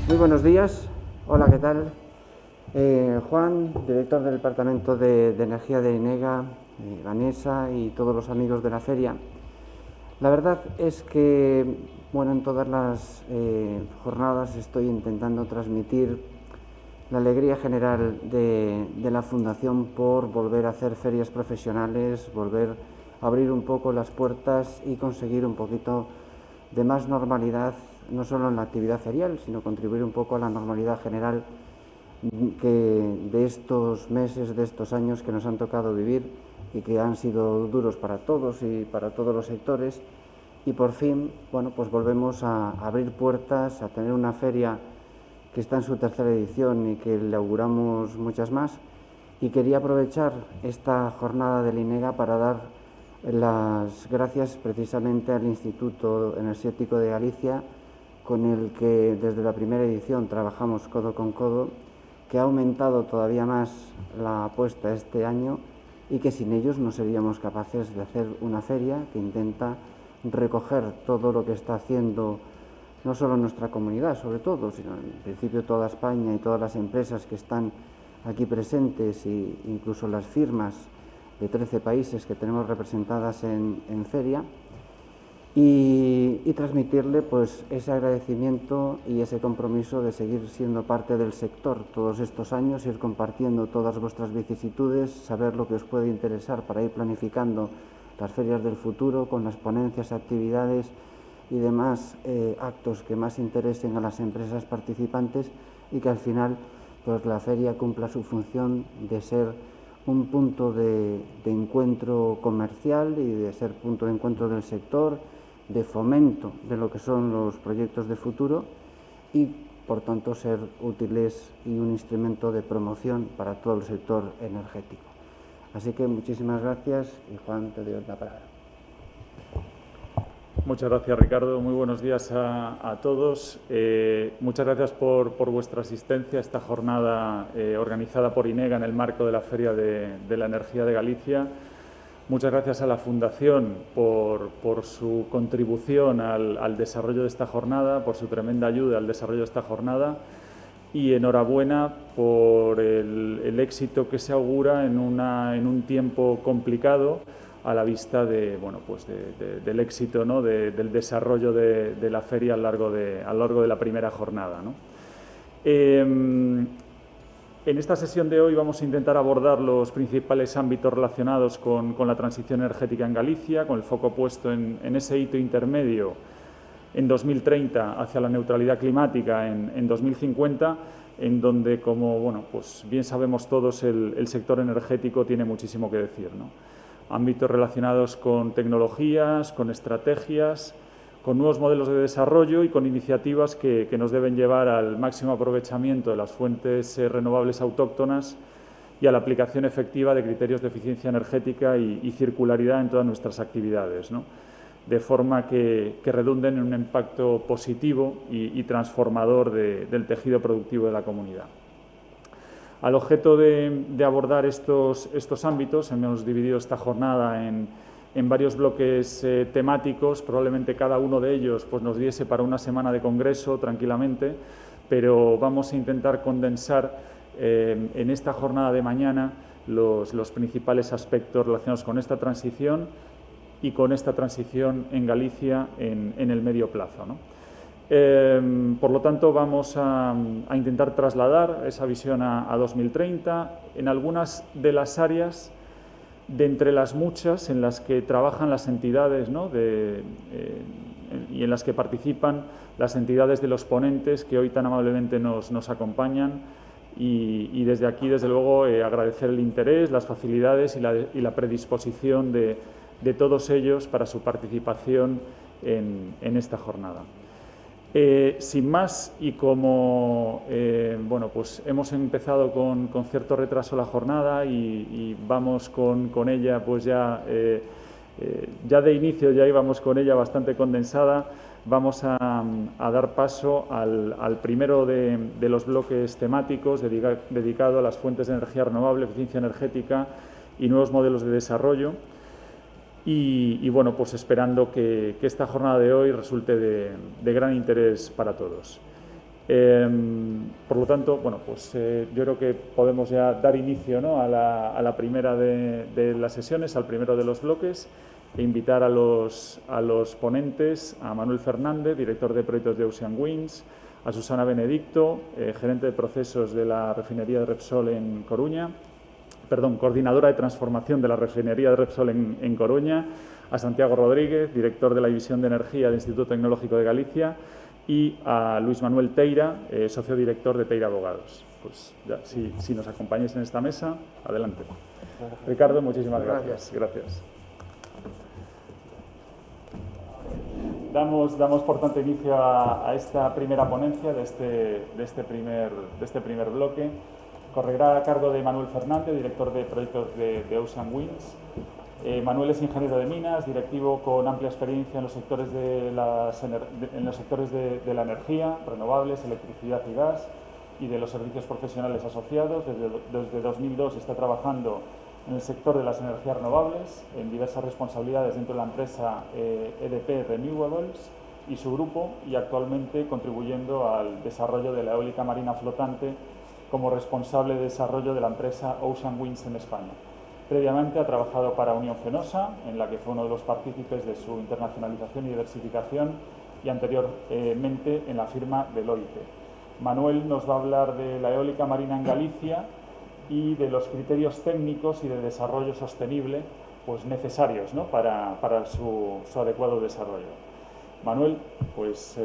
Muy buenos días. Hola, ¿qué tal? Juan, director del Departamento de Energía de INEGA, Vanessa y todos los amigos de la feria. La verdad es que, bueno, en todas las jornadas estoy intentando transmitir la alegría general de la Fundación por volver a hacer ferias profesionales, volver a abrir un poco las puertas y conseguir un poquito de más normalidad, no solo en la actividad ferial, sino contribuir un poco a la normalidad general de estos meses, de estos años que nos han tocado vivir y que han sido duros para todos y para todos los sectores. Y por fin, bueno, pues volvemos a abrir puertas, a tener una feria que está en su tercera edición y que le auguramos muchas más. Y quería aprovechar esta jornada del INEGA para dar las gracias precisamente al Instituto Energético de Galicia, con el que desde la primera edición trabajamos codo con codo, que ha aumentado todavía más la apuesta este año y que sin ellos no seríamos capaces de hacer una feria que intenta recoger todo lo que está haciendo no solo nuestra comunidad, sobre todo, sino en principio toda España y todas las empresas que están aquí presentes e incluso las firmas de 13 países que tenemos representadas en feria y transmitirle pues ese agradecimiento y ese compromiso de seguir siendo parte del sector todos estos años, ir compartiendo todas vuestras vicisitudes, saber lo que os puede interesar para ir planificando las ferias del futuro con las ponencias, actividades y demás actos que más interesen a las empresas participantes y que al final pues la feria cumpla su función de ser un punto de encuentro comercial y de ser punto de encuentro del sector, de fomento de lo que son los proyectos de futuro y por tanto ser útiles y un instrumento de promoción para todo el sector energético. Así que muchísimas gracias y Juan, te doy la palabra. Muchas gracias, Ricardo. Muy buenos días a todos. Muchas gracias por vuestra asistencia a esta jornada organizada por INEGA en el marco de la Feria de la Energía de Galicia. Muchas gracias a la Fundación por su contribución al desarrollo de esta jornada, por su tremenda ayuda al desarrollo de esta jornada y enhorabuena por el éxito que se augura en un tiempo complicado a la vista del éxito, ¿no?, del desarrollo de la feria a lo largo de la primera jornada, ¿no? En esta sesión de hoy vamos a intentar abordar los principales ámbitos relacionados con la transición energética en Galicia, con el foco puesto en ese hito intermedio en 2030 hacia la neutralidad climática en 2050, en donde, como pues bien sabemos todos, el sector energético tiene muchísimo que decir, ¿no? Ámbitos relacionados con tecnologías, con estrategias, con nuevos modelos de desarrollo y con iniciativas que nos deben llevar al máximo aprovechamiento de las fuentes renovables autóctonas y a la aplicación efectiva de criterios de eficiencia energética y circularidad en todas nuestras actividades, ¿no?, de forma que redunden en un impacto positivo y transformador del tejido productivo de la comunidad. Al objeto de abordar estos ámbitos, hemos dividido esta jornada en varios bloques temáticos. Probablemente cada uno de ellos pues, nos diese para una semana de congreso tranquilamente, pero vamos a intentar condensar en esta jornada de mañana los principales aspectos relacionados con esta transición y con esta transición en Galicia en el medio plazo, ¿no? Por lo tanto, vamos a intentar trasladar esa visión a 2030 en algunas de las áreas de entre las muchas en las que trabajan las entidades, ¿no?, y en las que participan las entidades de los ponentes que hoy tan amablemente nos acompañan y desde aquí, desde luego, agradecer el interés, las facilidades y la predisposición de todos ellos para su participación en esta jornada. Sin más, y como pues hemos empezado con cierto retraso la jornada y vamos con ella pues ya de inicio ya íbamos con ella bastante condensada, vamos a dar paso al primero de los bloques temáticos dedicado a las fuentes de energía renovable, eficiencia energética y nuevos modelos de desarrollo. Y bueno, pues esperando que esta jornada de hoy resulte de gran interés para todos. Por lo tanto, bueno, pues yo creo que podemos ya dar inicio, ¿no?, a la primera de las sesiones, al primero de los bloques, e invitar a los ponentes, a Manuel Fernández, director de proyectos de Ocean Winds, a Susana Benedicto, gerente de procesos de la refinería de Repsol en Coruña, coordinadora de transformación de la refinería de Repsol en Coruña, a Santiago Rodríguez, director de la División de Energía del Instituto Tecnológico de Galicia, y a Luis Manuel Teira, socio director de Teira Abogados. Pues ya, si nos acompañáis en esta mesa, adelante. Ricardo, muchísimas gracias. Gracias. Damos por tanto inicio a esta primera ponencia de este primer bloque. Correrá a cargo de Manuel Fernández, director de proyectos de Ocean Winds. Manuel es ingeniero de minas, directivo con amplia experiencia en los sectores de la energía, renovables, electricidad y gas, y de los servicios profesionales asociados. Desde 2002 está trabajando en el sector de las energías renovables, en diversas responsabilidades dentro de la empresa EDP Renewables y su grupo, y actualmente contribuyendo al desarrollo de la eólica marina flotante como responsable de desarrollo de la empresa Ocean Winds en España. Previamente ha trabajado para Unión Fenosa, en la que fue uno de los partícipes de su internacionalización y diversificación, y anteriormente en la firma Deloitte. Manuel nos va a hablar de la eólica marina en Galicia y de los criterios técnicos y de desarrollo sostenible pues necesarios, ¿no?, para su adecuado desarrollo. Manuel, pues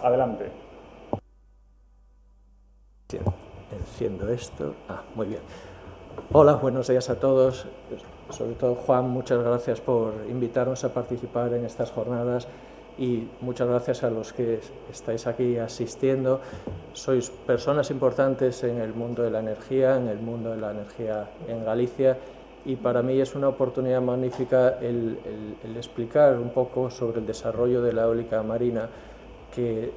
adelante. Enciendo esto. Muy bien. Hola, buenos días a todos. Sobre todo, Juan, muchas gracias por invitarnos a participar en estas jornadas y muchas gracias a los que estáis aquí asistiendo. Sois personas importantes en el mundo de la energía, en Galicia, y para mí es una oportunidad magnífica el explicar un poco sobre el desarrollo de la eólica marina, que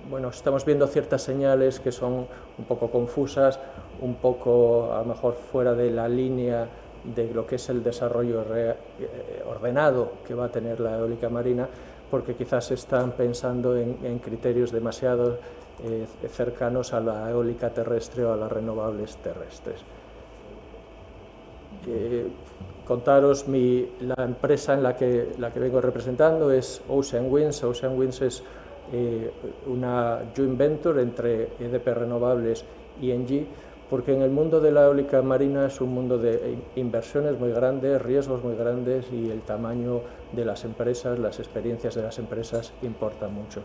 bueno, estamos viendo ciertas señales que son un poco confusas, un poco a lo mejor fuera de la línea de lo que es el desarrollo ordenado que va a tener la eólica marina, porque quizás están pensando en criterios demasiado cercanos a la eólica terrestre o a las renovables terrestres. Contaros, la empresa en la que vengo representando es Ocean Winds. Ocean Winds es una joint venture entre EDP Renovables y ENGIE, porque en el mundo de la eólica marina es un mundo de inversiones muy grandes, riesgos muy grandes, y el tamaño de las empresas, las experiencias de las empresas importan mucho.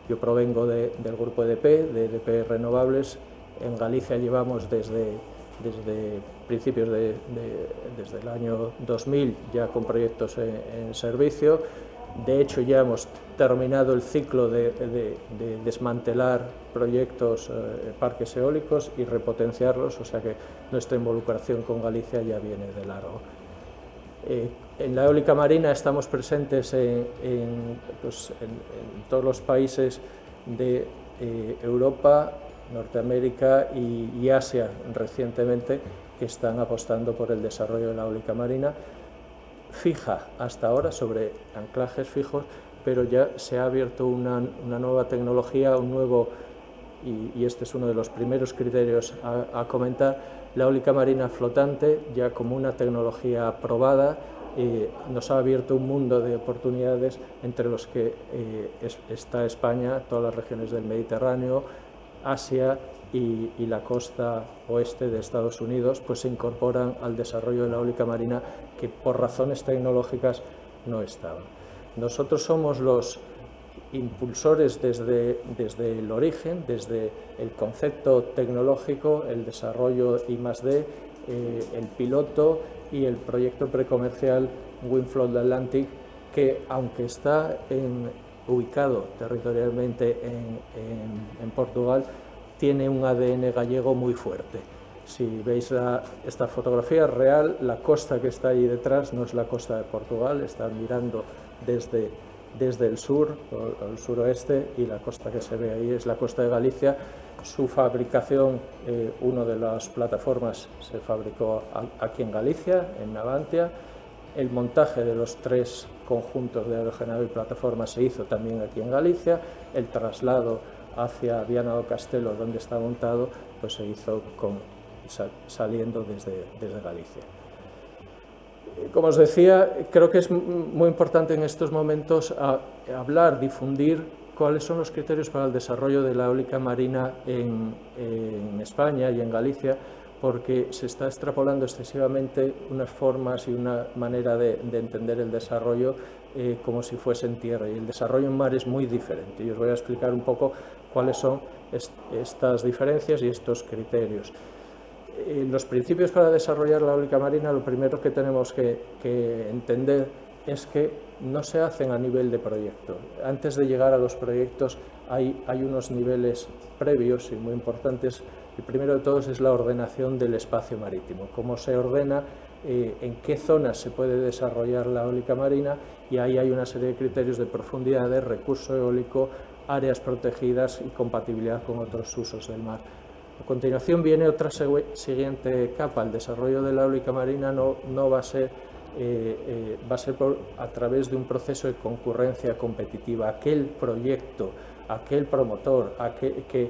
Yo provengo del grupo EDP, de EDP Renovables. En Galicia llevamos desde principios desde el año 2000 ya con proyectos en servicio. De hecho, ya hemos terminado el ciclo de desmantelar proyectos, parques eólicos, y repotenciarlos, o sea que nuestra involucración con Galicia ya viene de largo. En la eólica marina estamos presentes en todos los países de Europa, Norteamérica y Asia recientemente, que están apostando por el desarrollo de la eólica marina fija hasta ahora, sobre anclajes fijos, pero ya se ha abierto una nueva tecnología, y este es uno de los primeros criterios a comentar, la eólica marina flotante, ya como una tecnología aprobada. Nos ha abierto un mundo de oportunidades, entre los que está España, todas las regiones del Mediterráneo, Asia y la costa oeste de Estados Unidos, pues se incorporan al desarrollo de la eólica marina, que por razones tecnológicas no estaban. Nosotros somos los impulsores desde el origen, desde el concepto tecnológico, el desarrollo I+D, el piloto y el proyecto precomercial Windfloat Atlantic, que aunque está ubicado territorialmente en Portugal, tiene un ADN gallego muy fuerte. Si veis esta fotografía real, la costa que está ahí detrás no es la costa de Portugal, está mirando desde el sur, o el suroeste, y la costa que se ve ahí es la costa de Galicia. Su fabricación, una de las plataformas se fabricó aquí en Galicia, en Navantia. El montaje de los 3 conjuntos de aerogenerador y plataforma se hizo también aquí en Galicia. El traslado hacia Viana do Castelo, donde está montado, pues se hizo saliendo desde Galicia. Como os decía, creo que es muy importante en estos momentos hablar, difundir cuáles son los criterios para el desarrollo de la eólica marina en España y en Galicia, porque se está extrapolando excesivamente unas formas y una manera de entender el desarrollo como si fuese en tierra, y el desarrollo en mar es muy diferente. Y os voy a explicar un poco cuáles son estas diferencias y estos criterios. Los principios para desarrollar la eólica marina, lo primero que tenemos que entender es que no se hacen a nivel de proyecto. Antes de llegar a los proyectos hay unos niveles previos y muy importantes. El primero de todos es la ordenación del espacio marítimo, cómo se ordena, en qué zonas se puede desarrollar la eólica marina, y ahí hay una serie de criterios de profundidad, de recurso eólico, áreas protegidas y compatibilidad con otros usos del mar. A continuación viene otra siguiente capa. El desarrollo de la eólica marina no va a ser a través de un proceso de concurrencia competitiva. Aquel proyecto, aquel promotor, que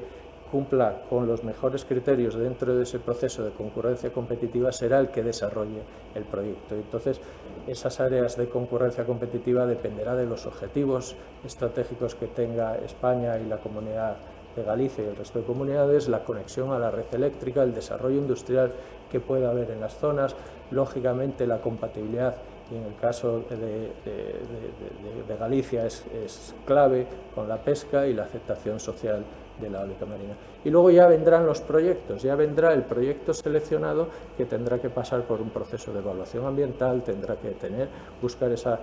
cumpla con los mejores criterios dentro de ese proceso de concurrencia competitiva será el que desarrolle el proyecto. Entonces, esas áreas de concurrencia competitiva dependerá de los objetivos estratégicos que tenga España y la Comunidad de Galicia y el resto de comunidades, la conexión a la red eléctrica, el desarrollo industrial que pueda haber en las zonas, lógicamente la compatibilidad, y en el caso de Galicia es clave, con la pesca y la aceptación social de la eólica marina. Y luego ya vendrán los proyectos, ya vendrá el proyecto seleccionado, que tendrá que pasar por un proceso de evaluación ambiental, tendrá que buscar esa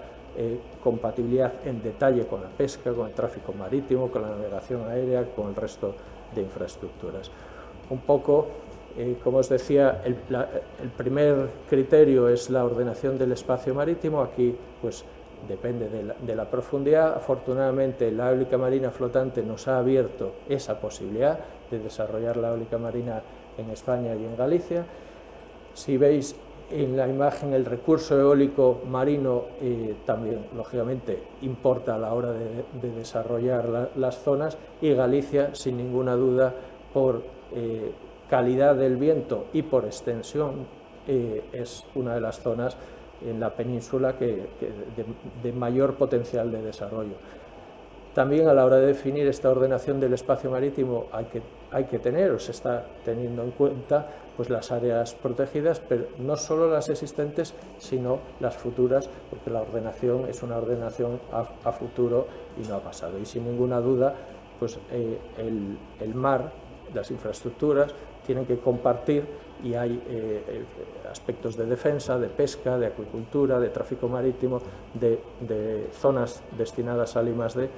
compatibilidad en detalle con la pesca, con el tráfico marítimo, con la navegación aérea, con el resto de infraestructuras. Un poco, como os decía, el primer criterio es la ordenación del espacio marítimo. Aquí pues depende de la profundidad. Afortunadamente, la eólica marina flotante nos ha abierto esa posibilidad de desarrollar la eólica marina en España y en Galicia. Si veis en la imagen, el recurso eólico marino también, lógicamente, importa a la hora de desarrollar las zonas, y Galicia, sin ninguna duda, por calidad del viento y por extensión, es una de las zonas en la península de mayor potencial de desarrollo. También, a la hora de definir esta ordenación del espacio marítimo, hay que tener, o se está teniendo en cuenta, pues las áreas protegidas, pero no solo las existentes, sino las futuras, porque la ordenación es una ordenación a futuro y no a pasado. Y sin ninguna duda, pues el mar, las infraestructuras, tienen que compartir, y hay aspectos de defensa, de pesca, de acuicultura, de tráfico marítimo, de zonas destinadas al I+D,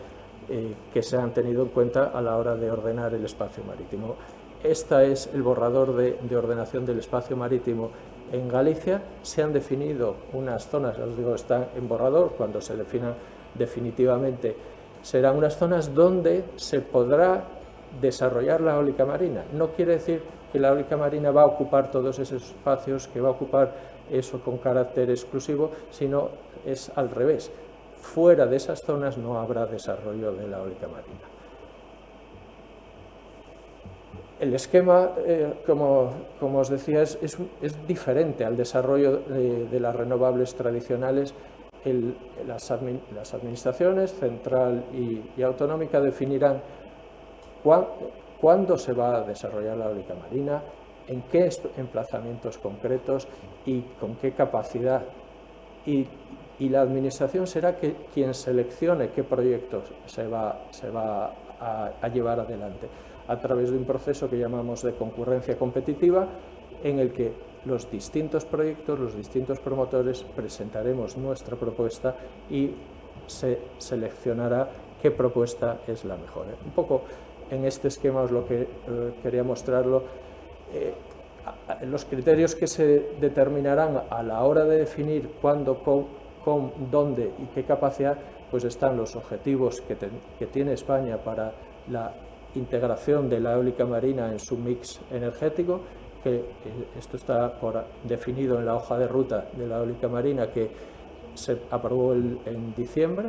que se han tenido en cuenta a la hora de ordenar el espacio marítimo. Este es el borrador de ordenación del espacio marítimo en Galicia. Se han definido unas zonas, os digo, están en borrador. Cuando se definan definitivamente, serán unas zonas donde se podrá desarrollar la eólica marina. No quiere decir que la eólica marina va a ocupar todos esos espacios, que va a ocupar eso con carácter exclusivo, sino es al revés. Fuera de esas zonas no habrá desarrollo de la eólica marina. El esquema, como os decía, es diferente al desarrollo de las renovables tradicionales. Las administraciones central y autonómica definirán cuándo se va a desarrollar la eólica marina, en qué emplazamientos concretos y con qué capacidad. Y la administración será quien seleccione qué proyectos se va a llevar adelante, a través de un proceso que llamamos de concurrencia competitiva, en el que los distintos proyectos, los distintos promotores, presentaremos nuestra propuesta y se seleccionará qué propuesta es la mejor. Un poco en este esquema os lo que quería mostrarlo. Los criterios que se determinarán a la hora de definir cuándo, con dónde y qué capacidad, pues están los objetivos que tiene España para la integración de la eólica marina en su mix energético, que esto está definido en la hoja de ruta de la eólica marina, que se aprobó en diciembre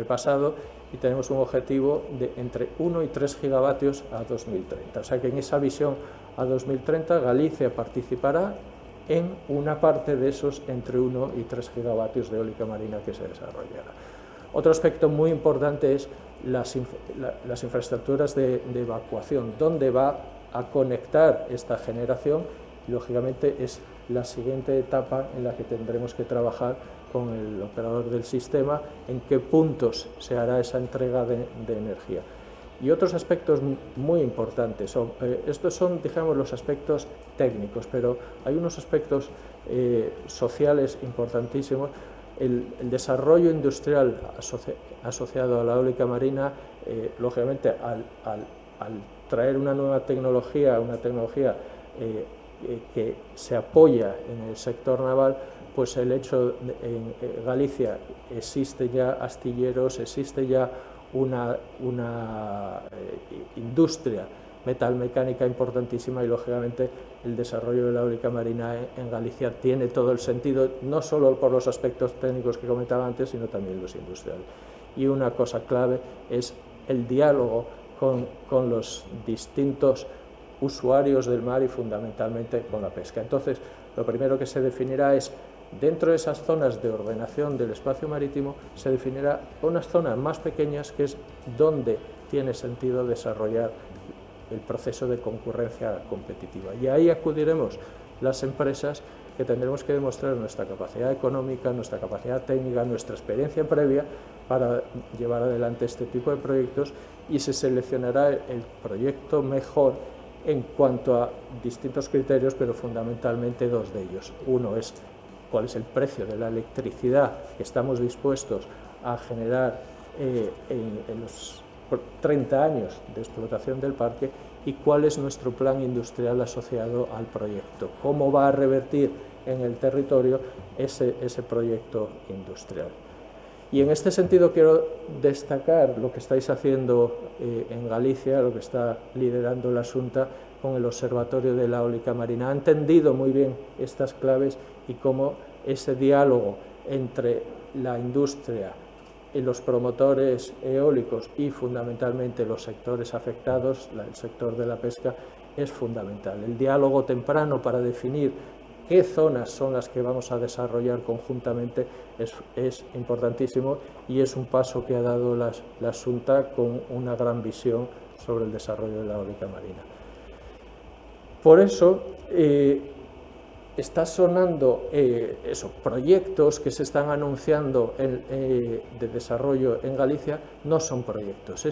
pasado, y tenemos un objetivo de entre 1 y 3 gigavatios a 2030. O sea que en esa visión a 2030 Galicia participará en una parte de esos entre 1 y 3 gigavatios de eólica marina que se desarrollará. Otro aspecto muy importante es las infraestructuras de evacuación, dónde va a conectar esta generación. Lógicamente es la siguiente etapa en la que tendremos que trabajar con el operador del sistema, en qué puntos se hará esa entrega de energía. Y otros aspectos muy importantes, estos son, digamos, los aspectos técnicos, pero hay unos aspectos sociales importantísimos. El desarrollo industrial asociado a la eólica marina, lógicamente, al traer una nueva tecnología, que se apoya en el sector naval, pues el hecho en Galicia existe ya astilleros, existe ya una industria metalmecánica importantísima, y lógicamente el desarrollo de la eólica marina en Galicia tiene todo el sentido, no solo por los aspectos técnicos que comentaba antes, sino también los industriales. Y una cosa clave es el diálogo con los distintos usuarios del mar y fundamentalmente con la pesca. Entonces, lo primero que se definirá es, dentro de esas zonas de ordenación del espacio marítimo, se definirá unas zonas más pequeñas, que es donde tiene sentido desarrollar el proceso de concurrencia competitiva. Y ahí acudiremos las empresas, que tendremos que demostrar nuestra capacidad económica, nuestra capacidad técnica, nuestra experiencia previa para llevar adelante este tipo de proyectos, y se seleccionará el proyecto mejor en cuanto a distintos criterios, pero fundamentalmente dos de ellos. Uno es cuál es el precio de la electricidad que estamos dispuestos a generar en los 30 años de explotación del parque, y cuál es nuestro plan industrial asociado al proyecto, cómo va a revertir en el territorio ese proyecto industrial. Y en este sentido quiero destacar lo que estáis haciendo en Galicia, lo que está liderando la Xunta con el Observatorio de la Eólica Marina. Ha entendido muy bien estas claves y cómo ese diálogo entre la industria y los promotores eólicos y fundamentalmente los sectores afectados, el sector de la pesca, es fundamental. El diálogo temprano para definir qué zonas son las que vamos a desarrollar conjuntamente es importantísimo, y es un paso que ha dado la Xunta con una gran visión sobre el desarrollo de la eólica marina. Por eso está sonando proyectos que se están anunciando de desarrollo en Galicia. No son proyectos.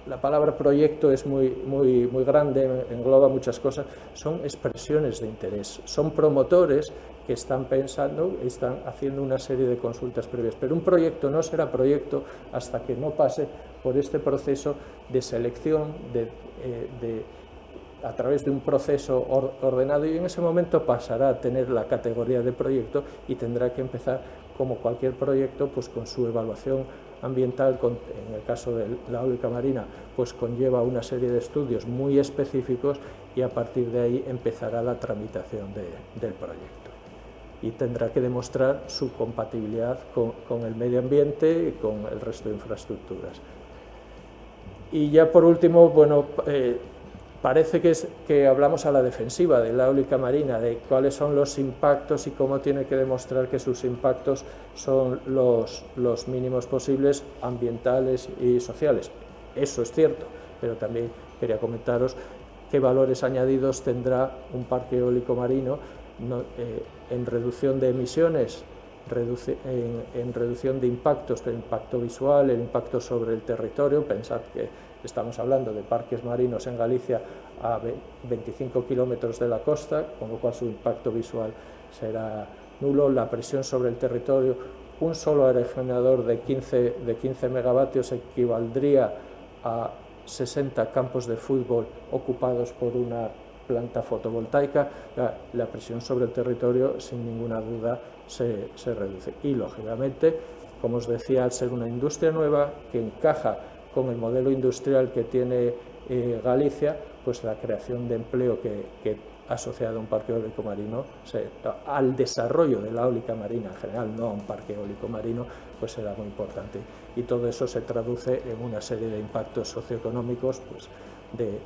La palabra proyecto es muy grande, engloba muchas cosas. Son expresiones de interés, son promotores que están pensando, están haciendo una serie de consultas previas, pero un proyecto no será proyecto hasta que no pase por este proceso de selección a través de un proceso ordenado, y en ese momento pasará a tener la categoría de proyecto y tendrá que empezar, como cualquier proyecto, pues con su evaluación ambiental. En el caso de la eólica marina, pues conlleva una serie de estudios muy específicos, y a partir de ahí empezará la tramitación del proyecto. Y tendrá que demostrar su compatibilidad con el medio ambiente y con el resto de infraestructuras. Y ya por último, bueno, parece que hablamos a la defensiva de la eólica marina, de cuáles son los impactos y cómo tiene que demostrar que sus impactos son los mínimos posibles, ambientales y sociales. Eso es cierto, pero también quería comentaros qué valores añadidos tendrá un parque eólico marino en reducción de emisiones, en reducción de impactos, el impacto visual, el impacto sobre el territorio. Pensad que estamos hablando de parques marinos en Galicia a 25 kilómetros de la costa, con lo cual su impacto visual será nulo. La presión sobre el territorio, un solo aerogenerador de 15 megavatios equivaldría a 60 campos de fútbol ocupados por una planta fotovoltaica. La presión sobre el territorio, sin ninguna duda, se reduce. Y, lógicamente, como os decía, al ser una industria nueva que encaja con el modelo industrial que tiene Galicia, pues la creación de empleo que asociado a un parque eólico marino, al desarrollo de la eólica marina en general, no a un parque eólico marino, pues será muy importante. Y todo eso se traduce en una serie de impactos socioeconómicos, pues de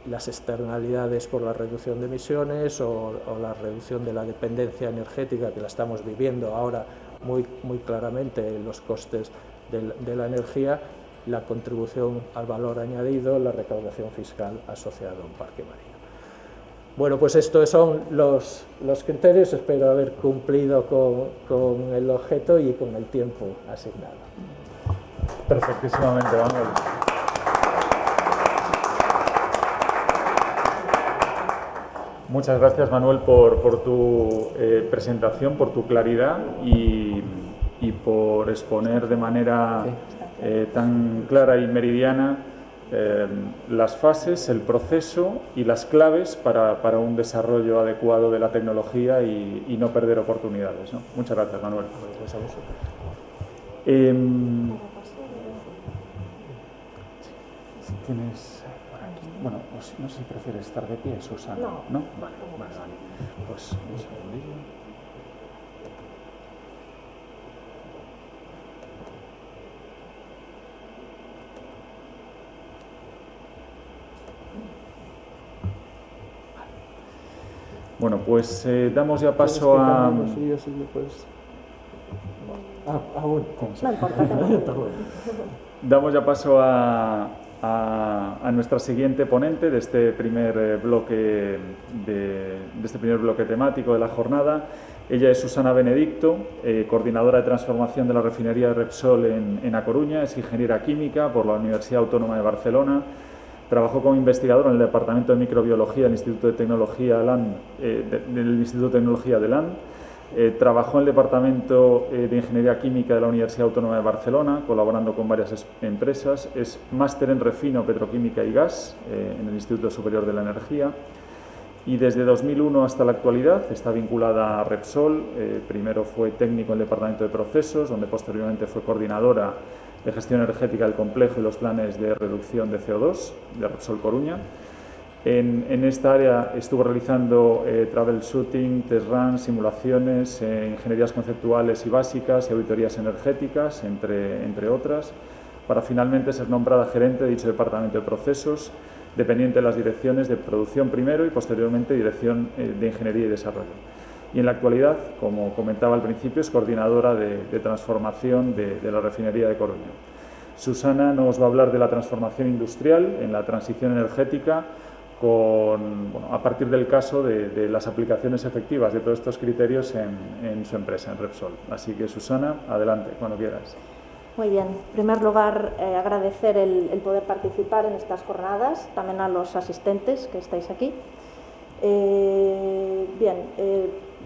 las externalidades por la reducción de emisiones o la reducción de la dependencia energética, que la estamos viviendo ahora muy claramente en los costes de la energía, la contribución al valor añadido, la recaudación fiscal asociada a un parque marino. Bueno, pues estos son los criterios. Espero haber cumplido con el objeto y con el tiempo asignado. Perfectísimamente, Manuel. Muchas gracias, Manuel, por tu presentación, por tu claridad y por exponer de manera tan clara y meridiana las fases, el proceso y las claves para un desarrollo adecuado de la tecnología y no perder oportunidades, ¿no? Muchas gracias, Manuel. Si tienes por aquí, bueno, no sé si prefieres estar de pie, Susana. ¿No? Vale. Pues un segundillo. Bueno, pues damos ya paso a... Damos ya paso a nuestra siguiente ponente de este primer bloque temático de la jornada. Ella es Susana Benedicto, coordinadora de transformación de la refinería de Repsol en A Coruña, es ingeniera química por la Universidad Autónoma de Barcelona. Trabajó como investigadora en el Departamento de Microbiología del Instituto de Tecnología de LAN. Trabajó en el Departamento de Ingeniería Química de la Universidad Autónoma de Barcelona, colaborando con varias empresas. Es máster en refino, petroquímica y gas en el Instituto Superior de la Energía. Y desde 2001 hasta la actualidad está vinculada a Repsol. Primero fue técnico en el Departamento de Procesos, donde posteriormente fue coordinadora de gestión energética del complejo y los planes de reducción de CO2 de Repsol Coruña. En esta área estuvo realizando troubleshooting, test runs, simulaciones, ingenierías conceptuales y básicas y auditorías energéticas, entre otras, para finalmente ser nombrada gerente de dicho departamento de procesos, dependiente de las direcciones de producción primero y posteriormente dirección de ingeniería y desarrollo. Y en la actualidad, como comentaba al principio, es coordinadora de transformación de la refinería de Coruña. Susana nos va a hablar de la transformación industrial en la transición energética a partir del caso de las aplicaciones efectivas de todos estos criterios en su empresa, en Repsol. Así que, Susana, adelante, cuando quieras. Muy bien. En primer lugar, agradecer el poder participar en estas jornadas, también a los asistentes que estáis aquí.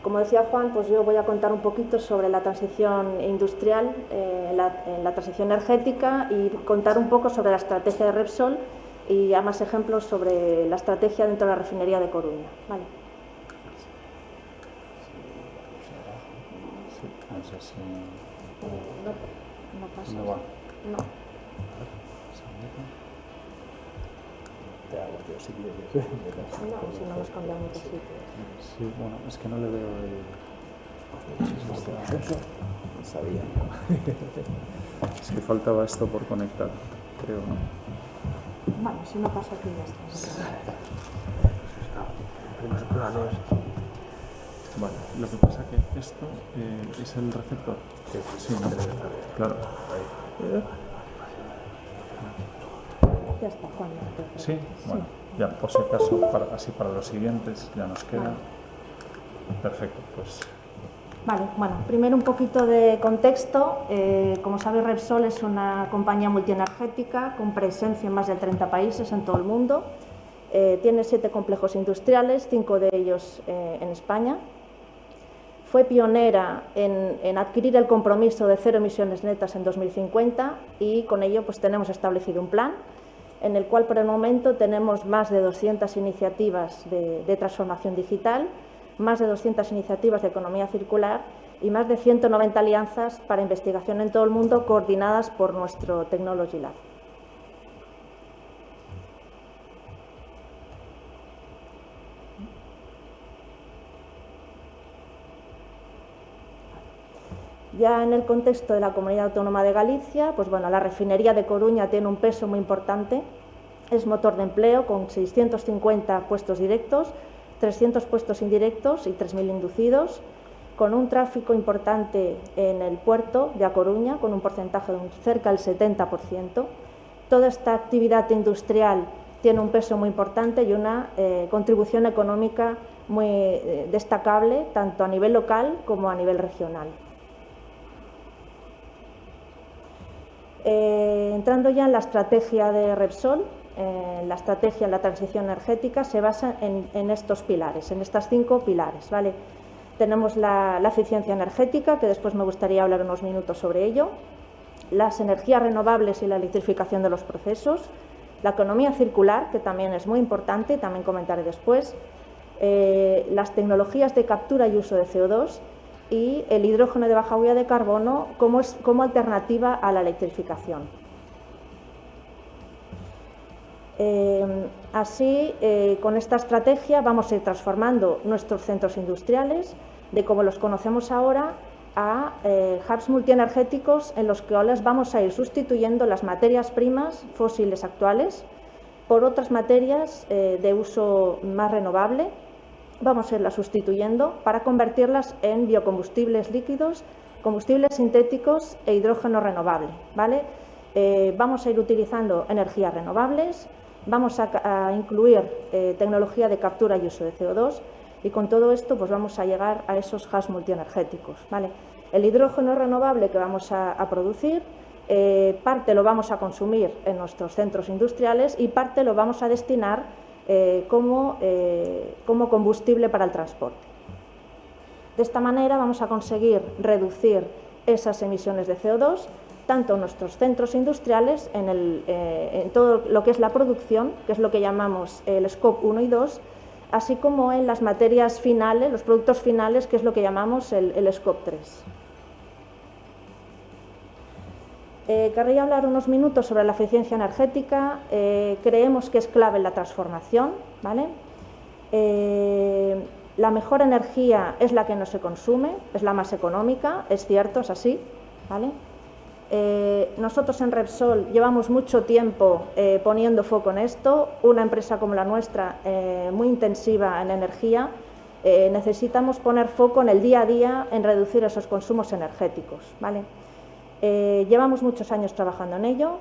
Como decía Juan, pues yo voy a contar un poquito sobre la transición industrial, en la transición energética, y contar un poco sobre la estrategia de Repsol y a más ejemplos sobre la estrategia dentro de la refinería de Coruña. ¿Vale? No pasa. No va. No. Te hago yo si quieres. No, si no nos cambiamos de sitio. Sí, bueno, es que no le veo el... No sabía. Es que faltaba esto por conectar, creo, ¿no? Bueno, si no pasa aquí ya está. Primeros planos. Vale, lo que pasa que esto es el receptor. Sí, no, claro. Ya está, Juan. Sí, bueno, ya por si acaso, así para los siguientes ya nos queda. Perfecto, pues. Vale, bueno, primero un poquito de contexto. Como sabéis, Repsol es una compañía multienergética con presencia en más de 30 países en todo el mundo. Tiene 7 complejos industriales, 5 de ellos en España. Fue pionera en adquirir el compromiso de 0 emisiones netas en 2050 y con ello pues tenemos establecido un plan en el cual por el momento tenemos más de 200 iniciativas de transformación digital, más de 200 iniciativas de economía circular y más de 190 alianzas para investigación en todo el mundo coordinadas por nuestro Technology Lab. Ya en el contexto de la Comunidad Autónoma de Galicia, pues bueno, la refinería de Coruña tiene un peso muy importante, es motor de empleo con 650 puestos directos, 300 puestos indirectos y 3.000 inducidos, con un tráfico importante en el puerto de A Coruña, con un porcentaje de cerca del 70%. Toda esta actividad industrial tiene un peso muy importante y una contribución económica muy destacable, tanto a nivel local como a nivel regional. Entrando ya en la estrategia de Repsol, la estrategia en la transición energética se basa en estos pilares, en estas 5 pilares, ¿vale? Tenemos la eficiencia energética, que después me gustaría hablar unos minutos sobre ello, las energías renovables y la electrificación de los procesos, la economía circular, que también es muy importante, también comentaré después, las tecnologías de captura y uso de CO2 y el hidrógeno de baja huella de carbono como alternativa a la electrificación. Así, con esta estrategia vamos a ir transformando nuestros centros industriales de como los conocemos ahora a hubs multienergéticos en los que les vamos a ir sustituyendo las materias primas fósiles actuales por otras materias de uso más renovable. Vamos a irlas sustituyendo para convertirlas en biocombustibles líquidos, combustibles sintéticos e hidrógeno renovable, ¿vale? Vamos a ir utilizando energías renovables, vamos a incluir tecnología de captura y uso de CO2 y con todo esto pues vamos a llegar a esos hubs multienergéticos, ¿vale? El hidrógeno renovable que vamos a producir, parte lo vamos a consumir en nuestros centros industriales y parte lo vamos a destinar como combustible para el transporte. De esta manera vamos a conseguir reducir esas emisiones de CO2, tanto en nuestros centros industriales, en todo lo que es la producción, que es lo que llamamos el Scope 1 y 2, así como en las materias finales, los productos finales, que es lo que llamamos el Scope 3. Querría hablar unos minutos sobre la eficiencia energética. Creemos que es clave en la transformación, ¿vale? La mejor energía es la que no se consume, es la más económica, es cierto, es así, ¿vale? Nosotros en Repsol llevamos mucho tiempo poniendo foco en esto. Una empresa como la nuestra, muy intensiva en energía, necesitamos poner foco en el día a día en reducir esos consumos energéticos, ¿vale? Llevamos muchos años trabajando en ello.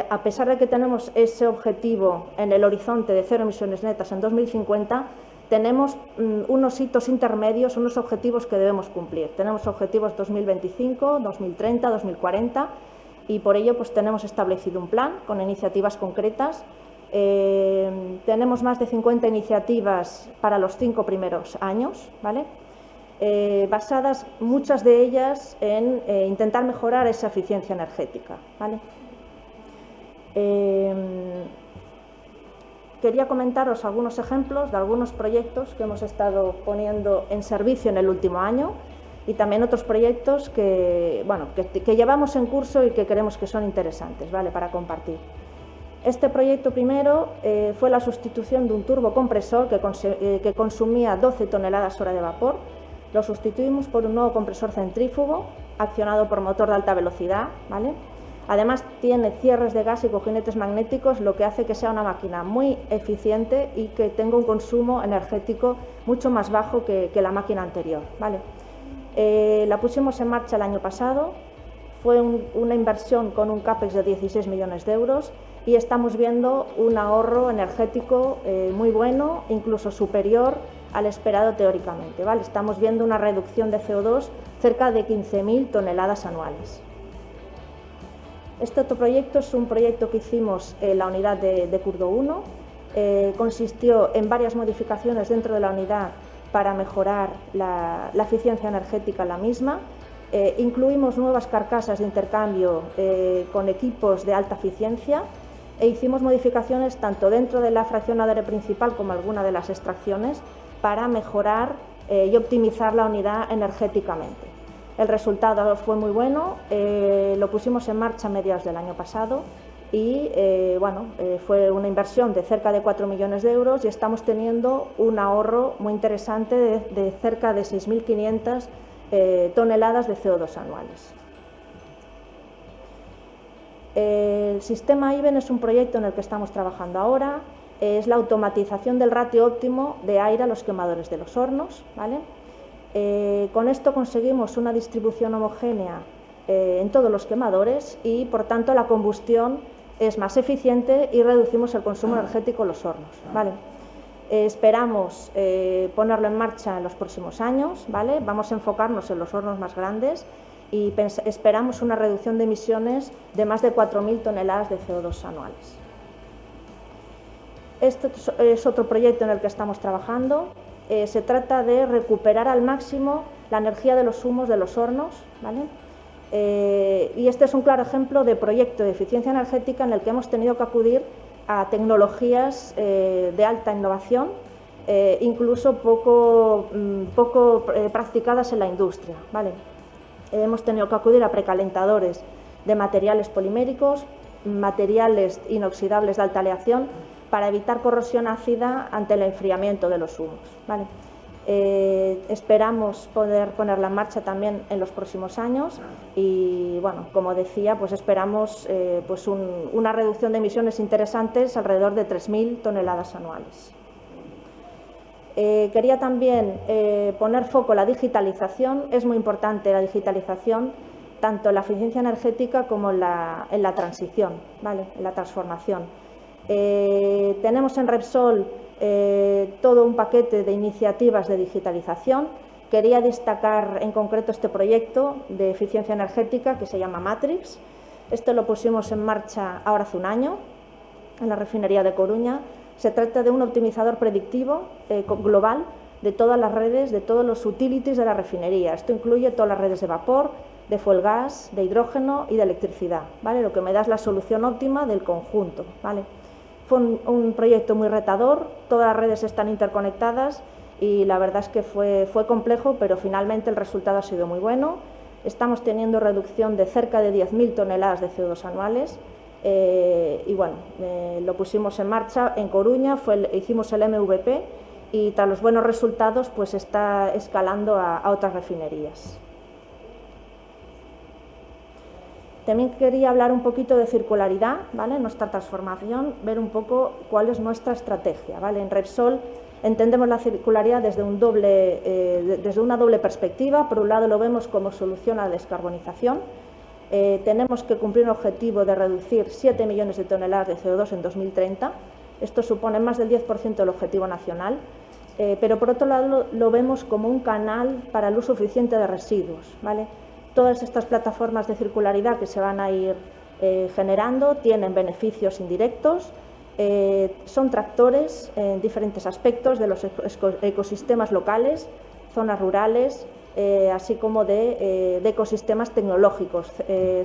A pesar de que tenemos ese objetivo en el horizonte de 0 emisiones netas en 2050, tenemos unos hitos intermedios, unos objetivos que debemos cumplir. Tenemos objetivos 2025, 2030, 2040 y por ello pues, tenemos establecido un plan con iniciativas concretas. Tenemos más de 50 iniciativas para los 5 primeros años, ¿vale? Basadas muchas de ellas en intentar mejorar esa eficiencia energética, ¿vale? Quería comentaros algunos ejemplos de algunos proyectos que hemos estado poniendo en servicio en el último año y también otros proyectos que llevamos en curso y que creemos que son interesantes, ¿vale? Para compartir. Este proyecto primero fue la sustitución de un turbocompresor que consumía 12 toneladas hora de vapor. Lo sustituimos por un nuevo compresor centrífugo accionado por motor de alta velocidad, ¿vale? Además tiene cierres de gas y cojinetes magnéticos, lo que hace que sea una máquina muy eficiente y que tenga un consumo energético mucho más bajo que la máquina anterior, ¿vale? La pusimos en marcha el año pasado, fue una inversión con un CAPEX de 16 millones de euros y estamos viendo un ahorro energético muy bueno, incluso superior al esperado teóricamente, ¿vale? Estamos viendo una reducción de CO2 cerca de 15.000 toneladas anuales. Este otro proyecto es un proyecto que hicimos en la unidad de Curdo 1. Consistió en varias modificaciones dentro de la unidad para mejorar la eficiencia energética en la misma. Incluimos nuevas carcasas de intercambio con equipos de alta eficiencia e hicimos modificaciones tanto dentro de la fraccionadora principal como alguna de las extracciones para mejorar y optimizar la unidad energéticamente. El resultado fue muy bueno, lo pusimos en marcha a mediados del año pasado y fue una inversión de cerca de 4 millones de euros y estamos teniendo un ahorro muy interesante de cerca de 6.500 toneladas de CO2 anuales. El sistema IBEN es un proyecto en el que estamos trabajando ahora, es la automatización del ratio óptimo de aire a los quemadores de los hornos, ¿vale? Con esto conseguimos una distribución homogénea en todos los quemadores y, por tanto, la combustión es más eficiente y reducimos el consumo energético en los hornos, ¿vale? Esperamos ponerlo en marcha en los próximos años, ¿vale? Vamos a enfocarnos en los hornos más grandes y esperamos una reducción de emisiones de más de 4.000 toneladas de CO2 anuales. Este es otro proyecto en el que estamos trabajando. Se trata de recuperar al máximo la energía de los humos de los hornos, ¿vale? Y este es un claro ejemplo de proyecto de eficiencia energética en el que hemos tenido que acudir a tecnologías de alta innovación, incluso poco practicadas en la industria, ¿vale? Hemos tenido que acudir a precalentadores de materiales poliméricos, materiales inoxidables de alta aleación, para evitar corrosión ácida ante el enfriamiento de los humos, ¿vale? Esperamos poder ponerla en marcha también en los próximos años y, bueno, como decía, pues esperamos pues una reducción de emisiones interesantes alrededor de 3.000 toneladas anuales. Quería también poner foco en la digitalización. Es muy importante la digitalización, tanto en la eficiencia energética como en la transición, ¿vale? En la transformación. Tenemos en Repsol todo un paquete de iniciativas de digitalización. Quería destacar en concreto este proyecto de eficiencia energética que se llama Matrix. Este lo pusimos en marcha ahora hace un año en la refinería de Coruña. Se trata de un optimizador predictivo global de todas las redes, de todos los utilities de la refinería. Esto incluye todas las redes de vapor, de fuel gas, de hidrógeno y de electricidad, ¿vale? Lo que me da es la solución óptima del conjunto, ¿vale? Fue un proyecto muy retador, todas las redes están interconectadas y la verdad es que fue complejo, pero finalmente el resultado ha sido muy bueno. Estamos teniendo reducción de cerca de 10.000 toneladas de CO2 anuales y bueno, lo pusimos en marcha en Coruña, hicimos el MVP y tras los buenos resultados pues está escalando a otras refinerías. También quería hablar un poquito de circularidad, ¿vale? Nuestra transformación, ver un poco cuál es nuestra estrategia, ¿vale? En Repsol entendemos la circularidad desde una doble perspectiva. Por un lado lo vemos como solución a la descarbonización. Tenemos que cumplir un objetivo de reducir 7 millones de toneladas de CO2 en 2030. Esto supone más del 10% del objetivo nacional. Pero por otro lado lo vemos como un canal para el uso eficiente de residuos, ¿vale? Todas estas plataformas de circularidad que se van a ir generando tienen beneficios indirectos, son tractores en diferentes aspectos de los ecosistemas locales, zonas rurales, así como de ecosistemas tecnológicos,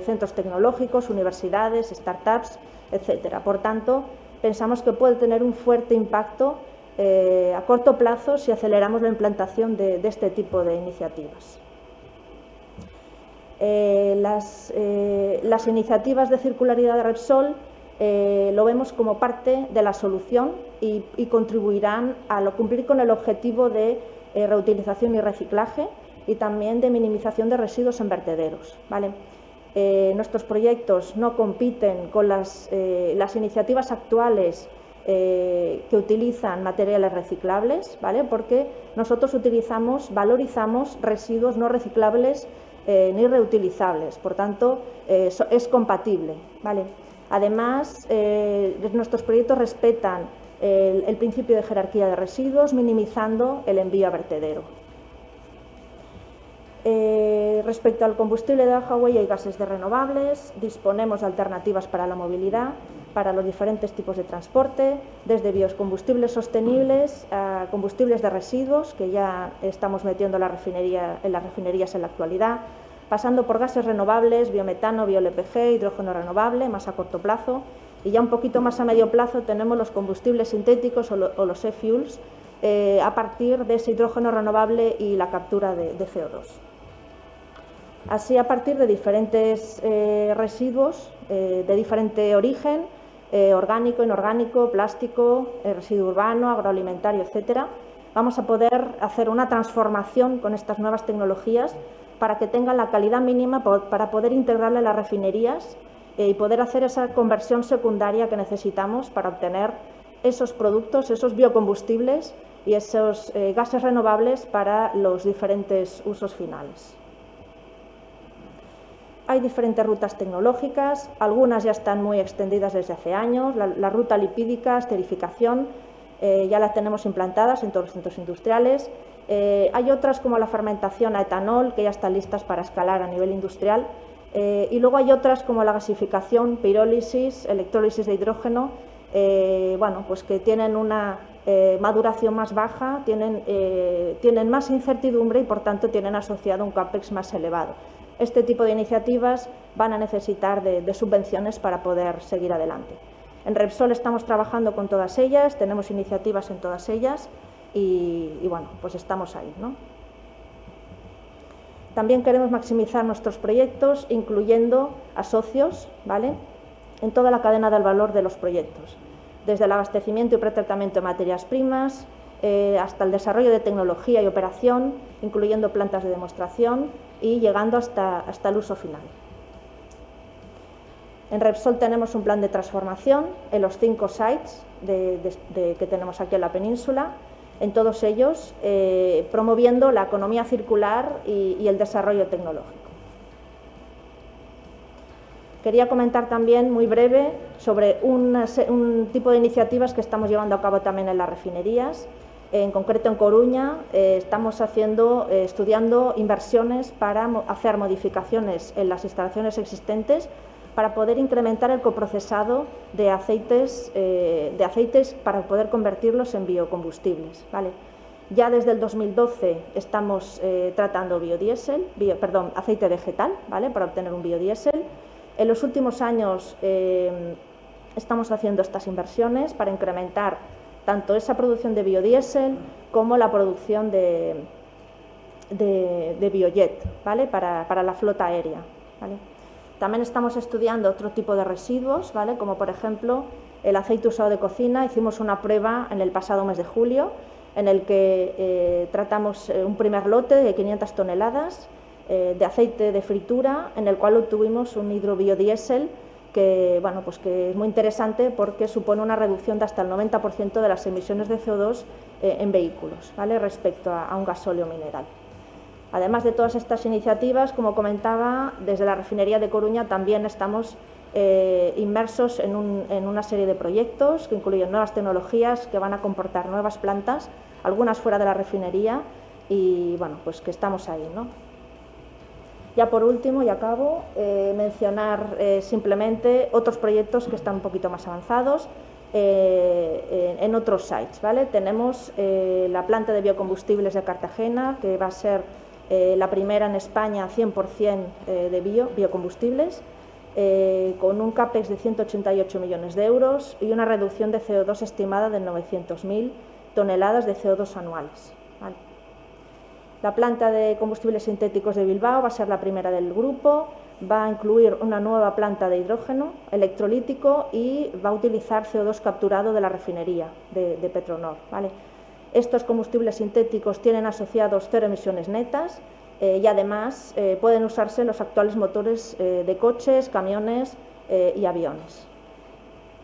centros tecnológicos, universidades, startups, etcétera. Por tanto, pensamos que puede tener un fuerte impacto a corto plazo si aceleramos la implantación de este tipo de iniciativas. Las iniciativas de circularidad de Repsol lo vemos como parte de la solución y contribuirán a cumplir con el objetivo de reutilización y reciclaje y también de minimización de residuos en vertederos, ¿vale? Nuestros proyectos no compiten con las iniciativas actuales que utilizan materiales reciclables, ¿vale? Porque nosotros valorizamos residuos no reciclables ni reutilizables, por tanto es compatible, ¿vale? Además, nuestros proyectos respetan el principio de jerarquía de residuos, minimizando el envío a vertedero. Respecto al combustible de baja huella y gases de renovables, disponemos de alternativas para la movilidad, para los diferentes tipos de transporte, desde biocombustibles sostenibles a combustibles de residuos, que ya estamos metiendo en las refinerías en la actualidad, pasando por gases renovables, biometano, bio-LPG, hidrógeno renovable, más a corto plazo, y ya un poquito más a medio plazo tenemos los combustibles sintéticos o los e-fuels, a partir de ese hidrógeno renovable y la captura de CO2. Así, a partir de diferentes residuos de diferente origen, orgánico, inorgánico, plástico, residuo urbano, agroalimentario, etcétera, vamos a poder hacer una transformación con estas nuevas tecnologías para que tengan la calidad mínima para poder integrarla en las refinerías y poder hacer esa conversión secundaria que necesitamos para obtener esos productos, esos biocombustibles y esos gases renovables para los diferentes usos finales. Hay diferentes rutas tecnológicas, algunas ya están muy extendidas desde hace años. La ruta lipídica, esterificación, ya las tenemos implantadas en todos los centros industriales. Hay otras como la fermentación a etanol, que ya están listas para escalar a nivel industrial. Y luego hay otras como la gasificación, pirólisis, electrólisis de hidrógeno, bueno, pues que tienen una maduración más baja, tienen más incertidumbre y por tanto tienen asociado un CAPEX más elevado. Este tipo de iniciativas van a necesitar de subvenciones para poder seguir adelante. En Repsol estamos trabajando con todas ellas, tenemos iniciativas en todas ellas y bueno, pues estamos ahí, ¿no? También queremos maximizar nuestros proyectos, incluyendo a socios, ¿vale?, en toda la cadena del valor de los proyectos, desde el abastecimiento y pretratamiento de materias primas, hasta el desarrollo de tecnología y operación, incluyendo plantas de demostración y llegando hasta el uso final. En Repsol tenemos un plan de transformación en los 5 sites que tenemos aquí en la península, en todos ellos promoviendo la economía circular y el desarrollo tecnológico. Quería comentar también, muy breve, sobre un tipo de iniciativas que estamos llevando a cabo también en las refinerías. En concreto en Coruña estamos estudiando inversiones para hacer modificaciones en las instalaciones existentes para poder incrementar el coprocesado de aceites para poder convertirlos en biocombustibles, ¿vale? Ya desde el 2012 estamos tratando aceite vegetal, ¿vale?, para obtener un biodiesel. En los últimos años estamos haciendo estas inversiones para incrementar tanto esa producción de biodiesel como la producción de biojet, ¿vale?, para la flota aérea, ¿vale? También estamos estudiando otro tipo de residuos, ¿vale?, como por ejemplo el aceite usado de cocina. Hicimos una prueba en el pasado mes de julio en el que tratamos un primer lote de 500 toneladas de aceite de fritura, en el cual obtuvimos un hidrobiodiesel que, bueno, pues que es muy interesante porque supone una reducción de hasta el 90% de las emisiones de CO2 en vehículos, ¿vale?, respecto a un gasóleo mineral. Además de todas estas iniciativas, como comentaba, desde la refinería de Coruña también estamos inmersos en una serie de proyectos que incluyen nuevas tecnologías que van a comportar nuevas plantas, algunas fuera de la refinería y, bueno, pues que estamos ahí, ¿no? Ya por último, y acabo, mencionar simplemente otros proyectos que están un poquito más avanzados en otros sites, ¿vale? Tenemos la planta de biocombustibles de Cartagena, que va a ser la primera en España 100% de biocombustibles, con un CAPEX de 188 millones de euros y una reducción de CO2 estimada de 900.000 toneladas de CO2 anuales, ¿vale? La planta de combustibles sintéticos de Bilbao va a ser la primera del grupo, va a incluir una nueva planta de hidrógeno electrolítico y va a utilizar CO2 capturado de la refinería de Petronor, ¿vale? Estos combustibles sintéticos tienen asociados 0 emisiones netas y además pueden usarse en los actuales motores de coches, camiones y aviones.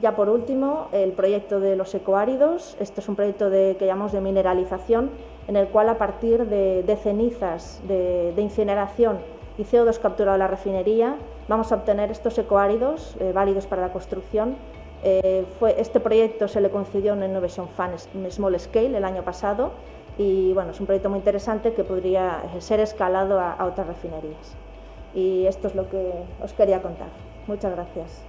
Ya por último, el proyecto de los ecoáridos. Este es un proyecto que llamamos de mineralización, en el cual a partir de cenizas de incineración y CO2 capturado de la refinería vamos a obtener estos ecoáridos válidos para la construcción. Este proyecto se le concedió un Innovation Fund Small Scale el año pasado y bueno, es un proyecto muy interesante que podría ser escalado a otras refinerías. Y esto es lo que os quería contar. Muchas gracias.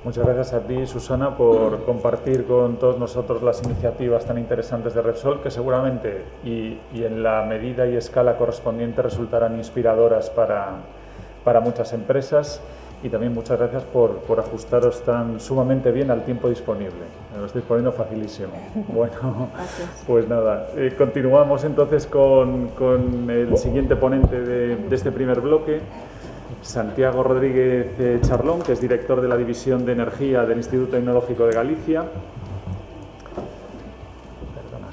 Muchas gracias a ti, Susana, por compartir con todos nosotros las iniciativas tan interesantes de Repsol, que seguramente y en la medida y escala correspondiente resultarán inspiradoras para muchas empresas. Y también muchas gracias por ajustaros tan sumamente bien al tiempo disponible. Me lo estáis poniendo facilísimo. Bueno, gracias. Pues nada, continuamos entonces con el siguiente ponente de este primer bloque. Santiago Rodríguez Charlón, que es director de la División de Energía del Instituto Tecnológico de Galicia. Perdona.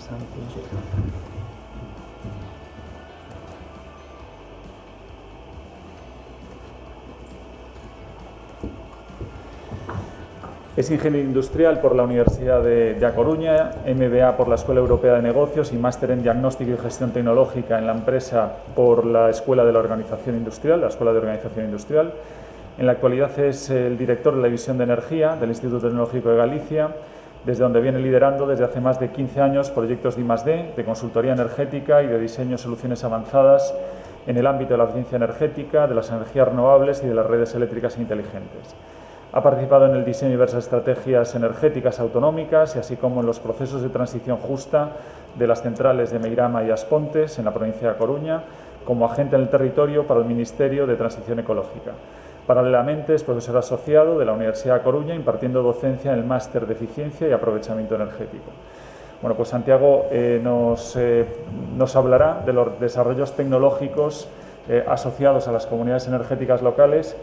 Es ingeniero industrial por la Universidad de A Coruña, MBA por la Escuela Europea de Negocios y máster en Diagnóstico y Gestión Tecnológica en la empresa por la Escuela de la Organización Industrial, la Escuela de Organización Industrial. En la actualidad es el director de la División de Energía del Instituto Tecnológico de Galicia, desde donde viene liderando desde hace más de 15 años proyectos de I+D, de consultoría energética y de diseño de soluciones avanzadas en el ámbito de la eficiencia energética, de las energías renovables y de las redes eléctricas inteligentes. Ha participado en el diseño de diversas estrategias energéticas autonómicas y así como en los procesos de transición justa de las centrales de Meirama y Aspontes en la provincia de A Coruña como agente en el territorio para el Ministerio de Transición Ecológica. Paralelamente es profesor asociado de la Universidad de A Coruña impartiendo docencia en el máster de Eficiencia y Aprovechamiento Energético. Bueno, pues Santiago nos hablará de los desarrollos tecnológicos asociados a las comunidades energéticas locales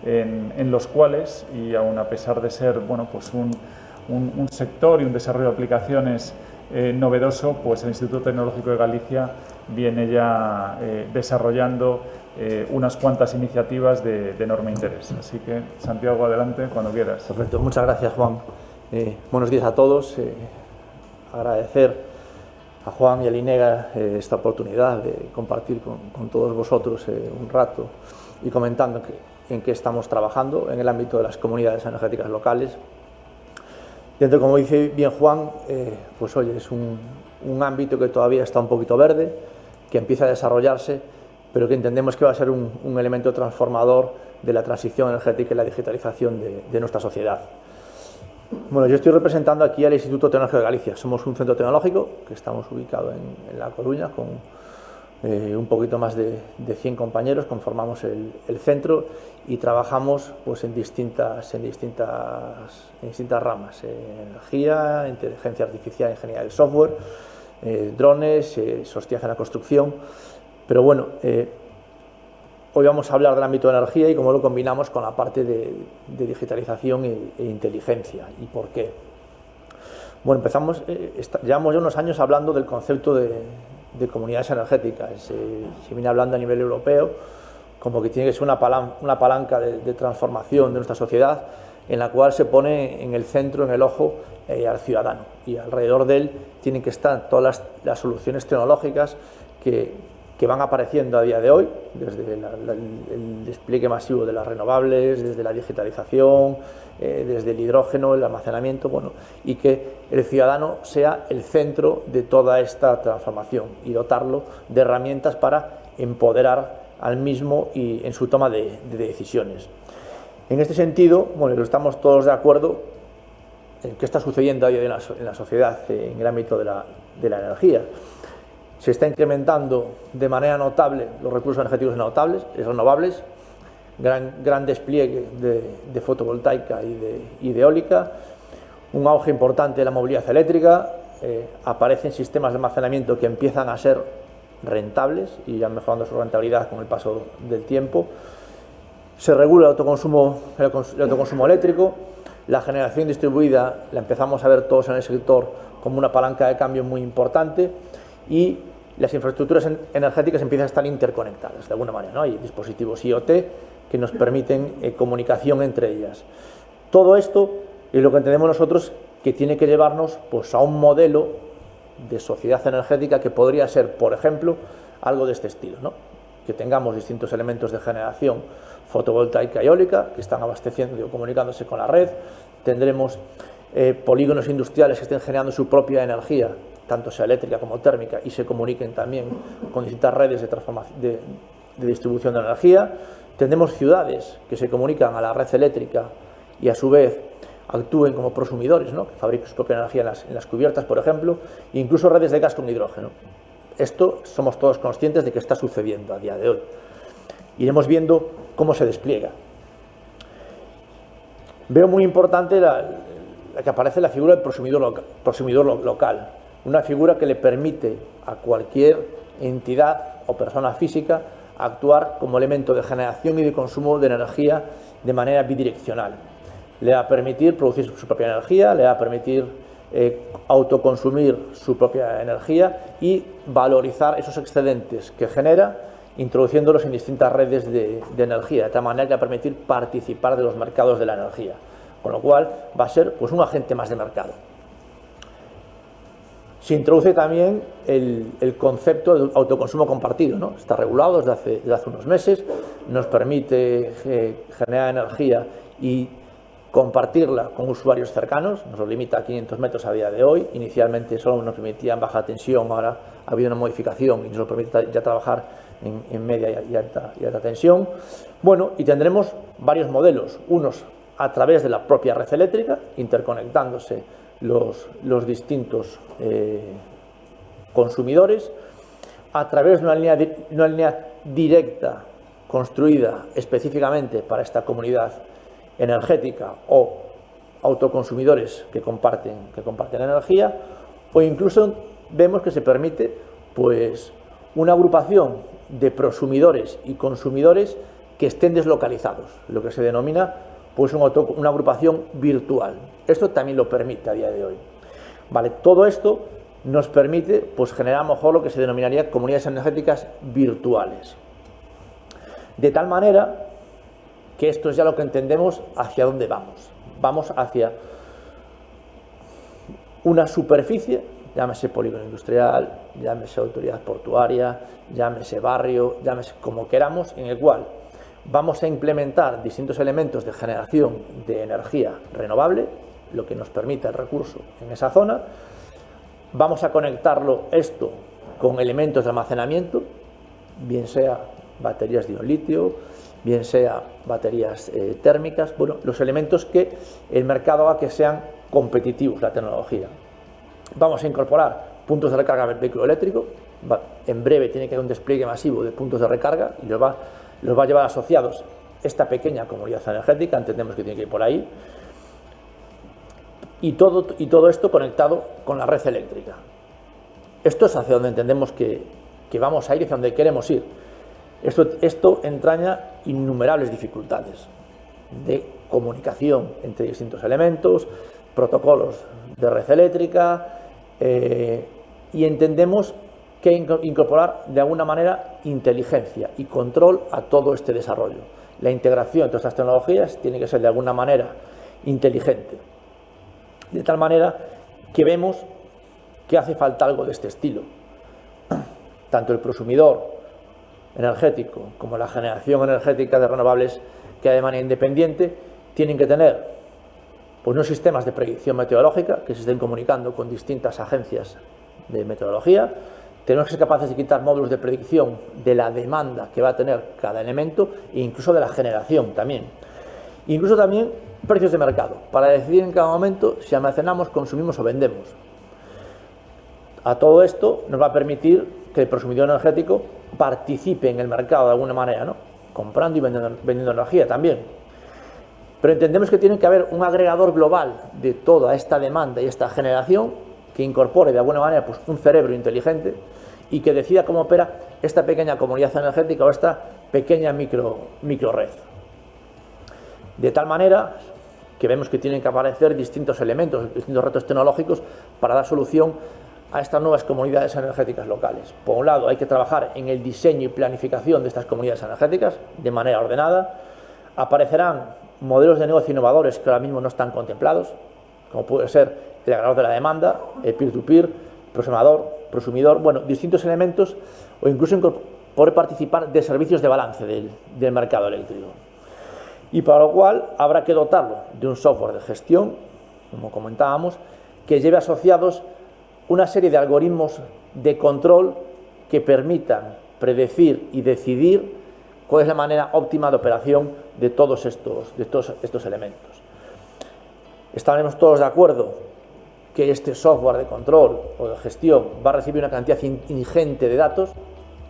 en los cuales, y aun a pesar de ser pues un sector y un desarrollo de aplicaciones novedoso, pues el Instituto Tecnológico de Galicia viene ya desarrollando unas cuantas iniciativas de enorme interés. Así que, Santiago, adelante, cuando quieras. Perfecto, muchas gracias, Juan. Buenos días a todos. Agradecer a Juan y a INEGA esta oportunidad de compartir con todos vosotros un rato y comentando en qué estamos trabajando en el ámbito de las comunidades energéticas locales. Dentro, como dice bien Juan, pues oye, es un ámbito que todavía está un poquito verde, que empieza a desarrollarse, pero que entendemos que va a ser un elemento transformador de la transición energética y la digitalización de nuestra sociedad. Bueno, yo estoy representando aquí al Instituto Tecnológico de Galicia. Somos un centro tecnológico que estamos ubicados en La Coruña con un poquito más de 100 compañeros, conformamos el centro y trabajamos pues, en distintas ramas, energía, inteligencia artificial, ingeniería del software, drones, sostenibilidad en la construcción. Pero bueno, hoy vamos a hablar del ámbito de energía y cómo lo combinamos con la parte de digitalización e inteligencia. ¿Y por qué? Bueno, llevamos ya unos años hablando del concepto de comunidades energéticas. Se viene hablando a nivel europeo como que tiene que ser una palanca de transformación de nuestra sociedad en la cual se pone en el centro, en el ojo, al ciudadano. Y alrededor de él tienen que estar todas las soluciones tecnológicas que van apareciendo a día de hoy, desde el despliegue masivo de las renovables, desde la digitalización, desde el hidrógeno, el almacenamiento, y que el ciudadano sea el centro de toda esta transformación y dotarlo de herramientas para empoderar al mismo y en su toma de decisiones. En este sentido, estamos todos de acuerdo en qué está sucediendo a día de hoy en la sociedad en el ámbito de la energía. Se está incrementando de manera notable los recursos energéticos renovables, gran despliegue de fotovoltaica y de eólica, un auge importante de la movilidad eléctrica, aparecen sistemas de almacenamiento que empiezan a ser rentables y ya mejorando su rentabilidad con el paso del tiempo. Se regula el autoconsumo eléctrico, la generación distribuida la empezamos a ver todos en el sector como una palanca de cambio muy importante y las infraestructuras energéticas empiezan a estar interconectadas de alguna manera, ¿no? Hay dispositivos IoT que nos permiten comunicación entre ellas. Todo esto es lo que entendemos nosotros que tiene que llevarnos pues, a un modelo de sociedad energética que podría ser, por ejemplo, algo de este estilo, ¿no? Que tengamos distintos elementos de generación fotovoltaica y eólica que están abasteciendo y comunicándose con la red, tendremos polígonos industriales que estén generando su propia energía, tanto sea eléctrica como térmica, y se comuniquen también con distintas redes de distribución de energía. Tendremos ciudades que se comunican a la red eléctrica y a su vez actúen como prosumidores, ¿no? Que fabriquen su propia energía en las cubiertas, por ejemplo, e incluso redes de gas con hidrógeno. Esto somos todos conscientes de que está sucediendo a día de hoy. Iremos viendo cómo se despliega. Veo muy importante la que aparece la figura del prosumidor local, una figura que le permite a cualquier entidad o persona física actuar como elemento de generación y de consumo de energía de manera bidireccional. Le va a permitir producir su propia energía, le va a permitir autoconsumir su propia energía y valorizar esos excedentes que genera, introduciéndolos en distintas redes de energía, de tal manera que va a permitir participar de los mercados de la energía. con lo cual va a ser pues un agente más de mercado. Se introduce también el concepto de autoconsumo compartido, ¿no? Está regulado desde hace unos meses, nos permite generar energía y compartirla con usuarios cercanos, nos lo limita a 500 metros a día de hoy, inicialmente solo nos permitía en baja tensión, ahora ha habido una modificación y nos lo permite ya trabajar en media y alta tensión. Bueno, y tendremos varios modelos, unos a través de la propia red eléctrica, interconectándose los distintos consumidores, a través de una línea directa construida específicamente para esta comunidad energética o autoconsumidores que comparten energía, o incluso vemos que se permite pues una agrupación de prosumidores y consumidores que estén deslocalizados, lo que se denomina pues una agrupación virtual. Esto también lo permite a día de hoy. Vale, todo esto nos permite pues generar a lo mejor lo que se denominaría comunidades energéticas virtuales. De tal manera que esto es ya lo que entendemos hacia dónde vamos. Vamos hacia una superficie, llámese polígono industrial, llámese autoridad portuaria, llámese barrio, llámese como queramos, en el cual vamos a implementar distintos elementos de generación de energía renovable, lo que nos permite el recurso en esa zona. Vamos a conectarlo esto con elementos de almacenamiento, bien sea baterías de ion litio, bien sea baterías térmicas, bueno, los elementos que el mercado haga que sean competitivos, la tecnología. Vamos a incorporar puntos de recarga del vehículo eléctrico, en breve tiene que haber un despliegue masivo de puntos de recarga y los va a llevar asociados esta pequeña comunidad energética, entendemos que tiene que ir por ahí, y todo esto conectado con la red eléctrica. Esto es hacia donde entendemos que vamos a ir y hacia donde queremos ir. Esto entraña innumerables dificultades de comunicación entre distintos elementos, protocolos de red eléctrica, y entendemos que hay que incorporar de alguna manera inteligencia y control a todo este desarrollo. La integración de todas estas tecnologías tiene que ser de alguna manera inteligente, de tal manera que vemos que hace falta algo de este estilo. Tanto el prosumidor energético como la generación energética de renovables que de manera independiente tienen que tener pues unos sistemas de predicción meteorológica que se estén comunicando con distintas agencias de meteorología. Tenemos que ser capaces de quitar módulos de predicción de la demanda que va a tener cada elemento e incluso de la generación también. Incluso también precios de mercado, para decidir en cada momento si almacenamos, consumimos o vendemos. A todo esto nos va a permitir que el prosumidor energético participe en el mercado de alguna manera, ¿no? Comprando y vendiendo energía también. Pero entendemos que tiene que haber un agregador global de toda esta demanda y esta generación que incorpore de alguna manera pues, un cerebro inteligente y que decida cómo opera esta pequeña comunidad energética o esta pequeña microred. De tal manera que vemos que tienen que aparecer distintos elementos, distintos retos tecnológicos para dar solución a estas nuevas comunidades energéticas locales. Por un lado, hay que trabajar en el diseño y planificación de estas comunidades energéticas de manera ordenada. Aparecerán modelos de negocio innovadores que ahora mismo no están contemplados, como puede ser el agregador de la demanda, el peer-to-peer, prosumidor, bueno, distintos elementos, o incluso poder participar de servicios de balance del mercado eléctrico. Y para lo cual habrá que dotarlo de un software de gestión, como comentábamos, que lleve asociados una serie de algoritmos de control que permitan predecir y decidir cuál es la manera óptima de operación de todos estos elementos. Estaremos todos de acuerdo que este software de control o de gestión va a recibir una cantidad ingente de datos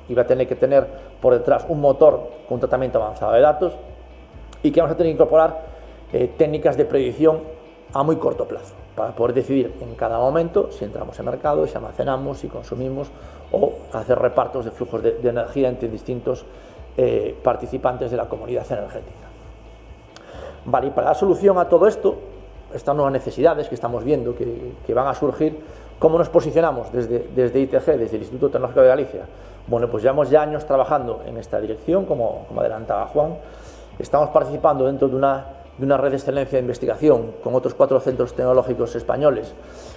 y va a tener que tener por detrás un motor con un tratamiento avanzado de datos y que vamos a tener que incorporar técnicas de predicción a muy corto plazo para poder decidir en cada momento si entramos en mercado, si almacenamos, si consumimos o hacer repartos de flujos de energía entre distintos participantes de la comunidad energética. Vale, y para dar solución a todo esto, estas nuevas necesidades que estamos viendo que van a surgir, ¿cómo nos posicionamos desde ITG, desde el Instituto Tecnológico de Galicia? Bueno, pues llevamos ya años trabajando en esta dirección, como adelantaba Juan. Estamos participando dentro de una de una red de excelencia de investigación con otros 4 centros tecnológicos españoles,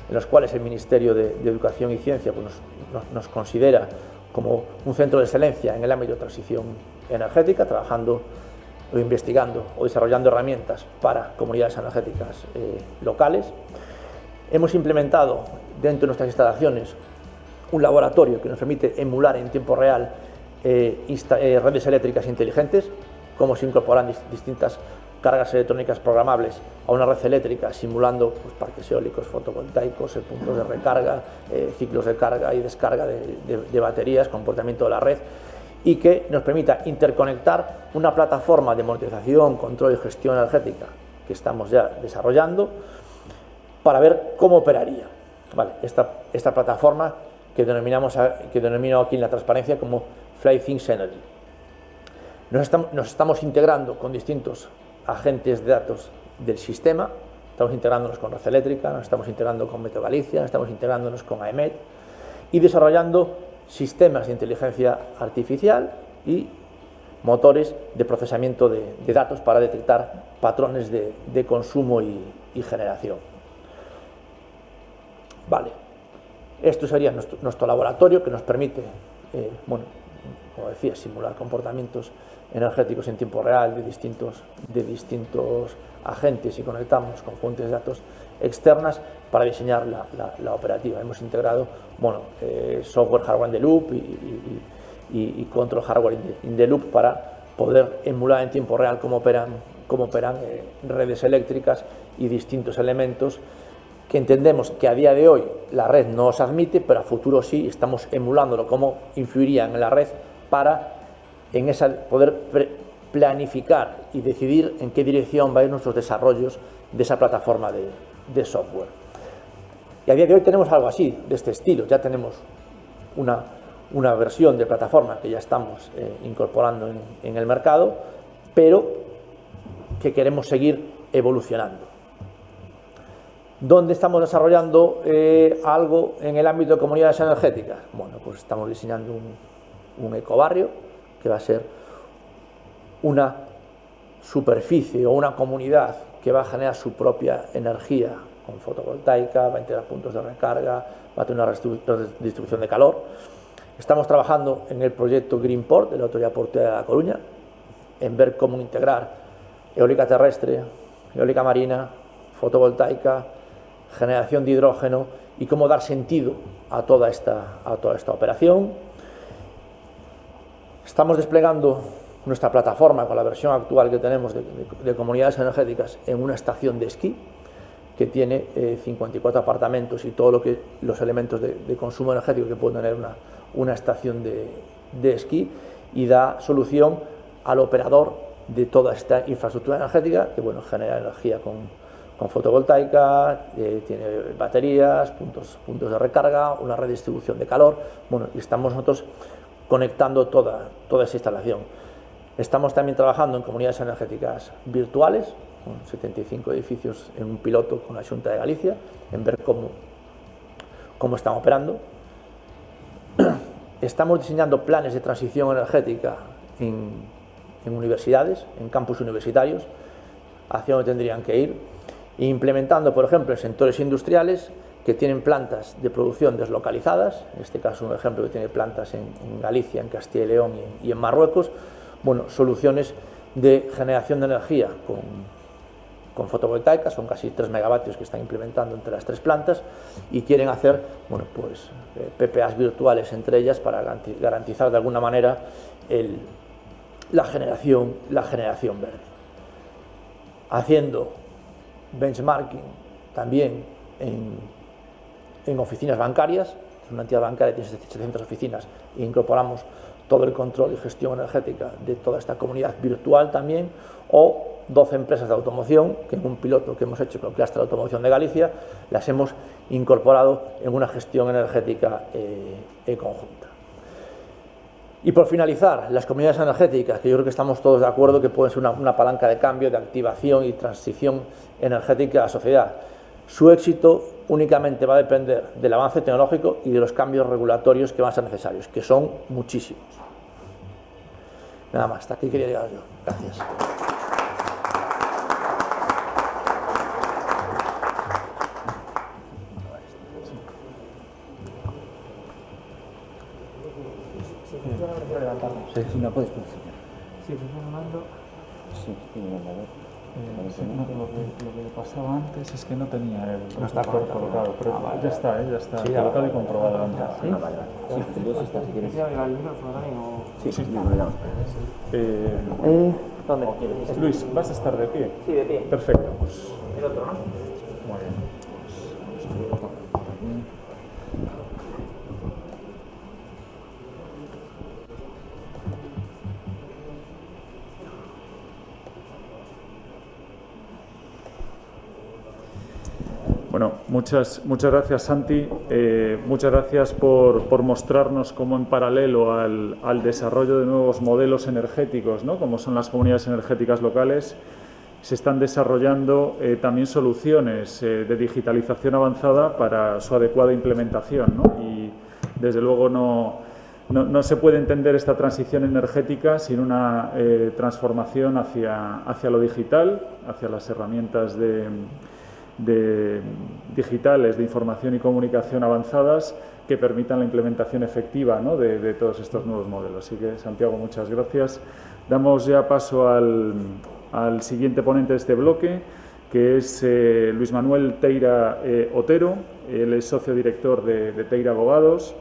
en los cuales el Ministerio de Educación y Ciencia pues, nos considera como un centro de excelencia en el ámbito de transición energética, trabajando o investigando o desarrollando herramientas para comunidades energéticas locales. Hemos implementado dentro de nuestras instalaciones un laboratorio que nos permite emular en tiempo real redes eléctricas inteligentes, cómo se incorporan distintas cargas electrónicas programables a una red eléctrica, simulando pues, parques eólicos, fotovoltaicos, puntos de recarga, ciclos de carga y descarga de baterías, comportamiento de la red, y que nos permita interconectar una plataforma de monetización, control y gestión energética que estamos ya desarrollando para ver cómo operaría. Vale, esta plataforma que denomino aquí en la transparencia como FlyThings Energy. Nos estamos integrando con distintos agentes de datos del sistema, estamos integrándonos con Red Eléctrica, nos estamos integrando con Meteo Galicia, nos estamos integrándonos con AEMET y desarrollando sistemas de inteligencia artificial y motores de procesamiento de datos para detectar patrones de consumo y generación. Vale, esto sería nuestro laboratorio que nos permite, bueno, como decía, simular comportamientos energéticos en tiempo real de distintos agentes y conectamos con fuentes de datos externas para diseñar la operativa. Hemos integrado software, hardware in the loop y control hardware in the loop para poder emular en tiempo real cómo operan redes eléctricas y distintos elementos que entendemos que a día de hoy la red no os admite, pero a futuro sí, estamos emulándolo, cómo influiría en la red para poder planificar y decidir en qué dirección van a ir nuestros desarrollos de esa plataforma de software. Y a día de hoy tenemos algo así, de este estilo, ya tenemos una versión de plataforma que ya estamos incorporando en el mercado, pero que queremos seguir evolucionando. ¿Dónde estamos desarrollando algo en el ámbito de comunidades energéticas? Bueno, pues estamos diseñando un ecobarrio que va a ser una superficie o una comunidad que va a generar su propia energía con fotovoltaica, va a integrar puntos de recarga, va a tener una distribución de calor. Estamos trabajando en el proyecto Greenport de la Autoridad Portuaria de La Coruña, en ver cómo integrar eólica terrestre, eólica marina, fotovoltaica, generación de hidrógeno y cómo dar sentido a toda esta operación. Estamos desplegando nuestra plataforma con la versión actual que tenemos de comunidades energéticas en una estación de esquí que tiene 54 apartamentos y todos los elementos de consumo energético que puede tener una estación de esquí, y da solución al operador de toda esta infraestructura energética que genera energía con fotovoltaica, tiene baterías, puntos de recarga, una red de distribución de calor. Y estamos nosotros conectando toda esa instalación. Estamos también trabajando en comunidades energéticas virtuales, con 75 edificios en un piloto con la Xunta de Galicia, en ver cómo están operando. Estamos diseñando planes de transición energética en universidades, en campus universitarios, hacia donde tendrían que ir, e implementando, por ejemplo, en sectores industriales que tienen plantas de producción deslocalizadas, en este caso un ejemplo que tiene plantas en Galicia, en Castilla y León y en Marruecos, soluciones de generación de energía con fotovoltaica, son casi 3 megavatios que están implementando entre las 3 plantas, y quieren hacer PPAs virtuales entre ellas para garantizar de alguna manera la generación verde. Haciendo benchmarking también en oficinas bancarias, una entidad bancaria tiene 700 oficinas, e incorporamos todo el control y gestión energética de toda esta comunidad virtual también, o 12 empresas de automoción que en un piloto que hemos hecho con el clúster de automoción de Galicia las hemos incorporado en una gestión energética conjunta. Y por finalizar, las comunidades energéticas, que yo creo que estamos todos de acuerdo que pueden ser una palanca de cambio, de activación y transición energética a la sociedad. Su éxito únicamente va a depender del avance tecnológico y de los cambios regulatorios que van a ser necesarios, que son muchísimos. Nada más, hasta aquí quería llegar yo. Gracias. Si no puedes funcionar. Sí, funcionando. Sí, lo que pasaba antes es que no tenía el receptor colocado, pero ya está, ya está colocado y comprobado antes. ¿Sí? Sí, tú estás, si quieres. Sí, sí. ¿Dónde? Luis, ¿vas a estar de pie? Sí, de pie. Perfecto, pues El otro, ¿no? muy bien. Bueno, muchas gracias, Santi. Muchas gracias por mostrarnos cómo en paralelo al desarrollo de nuevos modelos energéticos, ¿no?, como son las comunidades energéticas locales, se están desarrollando también soluciones de digitalización avanzada para su adecuada implementación, ¿no? Y desde luego no se puede entender esta transición energética sin una transformación hacia lo digital, hacia las herramientas digitales de información y comunicación avanzadas que permitan la implementación efectiva, ¿no?, de todos estos nuevos modelos. Así que, Santiago, muchas gracias. Damos ya paso al siguiente ponente de este bloque, que es Luis Manuel Teira Otero. Él es socio director de Teira Abogados.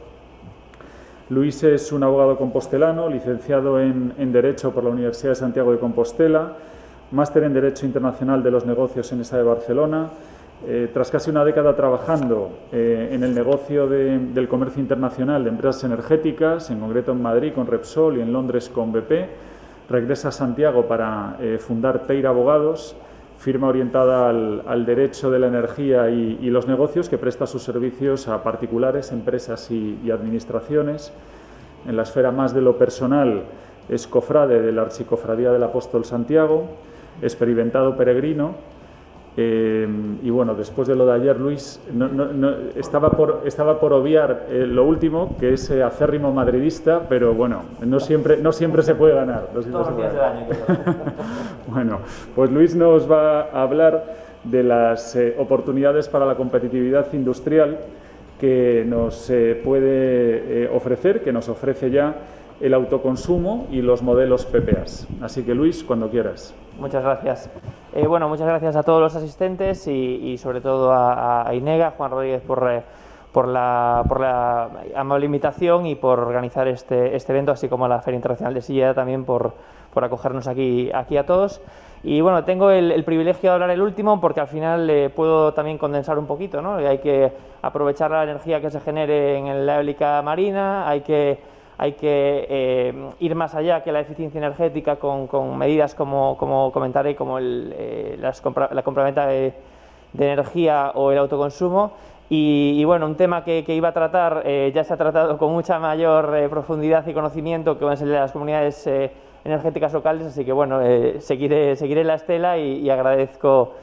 Luis es un abogado compostelano, licenciado en Derecho por la Universidad de Santiago de Compostela, máster en Derecho Internacional de los Negocios en ESA de Barcelona. Tras casi una década trabajando en el negocio del comercio internacional de empresas energéticas, en concreto en Madrid con Repsol y en Londres con BP, regresa a Santiago para fundar Teira Abogados, firma orientada al derecho de la energía y los negocios, que presta sus servicios a particulares, empresas y administraciones. En la esfera más de lo personal es cofrade de la Archicofradía del Apóstol Santiago, experimentado peregrino. Y bueno, después de lo de ayer, Luis, estaba por obviar lo último, que es acérrimo madridista, pero bueno, no siempre se puede ganar. Todos los días del año. Bueno, pues Luis nos va a hablar de las oportunidades para la competitividad industrial que nos puede ofrecer, que nos ofrece ya el autoconsumo y los modelos PPAs. Así que, Luis, cuando quieras. Muchas gracias. Bueno, muchas gracias a todos los asistentes y sobre todo a Inega, Juan Rodríguez, por la amable invitación y por organizar este evento, así como a la Feria Internacional de Silla también por acogernos aquí a todos. Y bueno, tengo el privilegio de hablar el último porque al final puedo también condensar un poquito, ¿no? Hay que aprovechar la energía que se genere en la eólica marina, hay que ir más allá que la eficiencia energética con medidas como comentaré, como la compraventa de energía o el autoconsumo. Y bueno, un tema que iba a tratar ya se ha tratado con mucha mayor profundidad y conocimiento, que es el de las comunidades energéticas locales, así que bueno, seguiré la estela y agradezco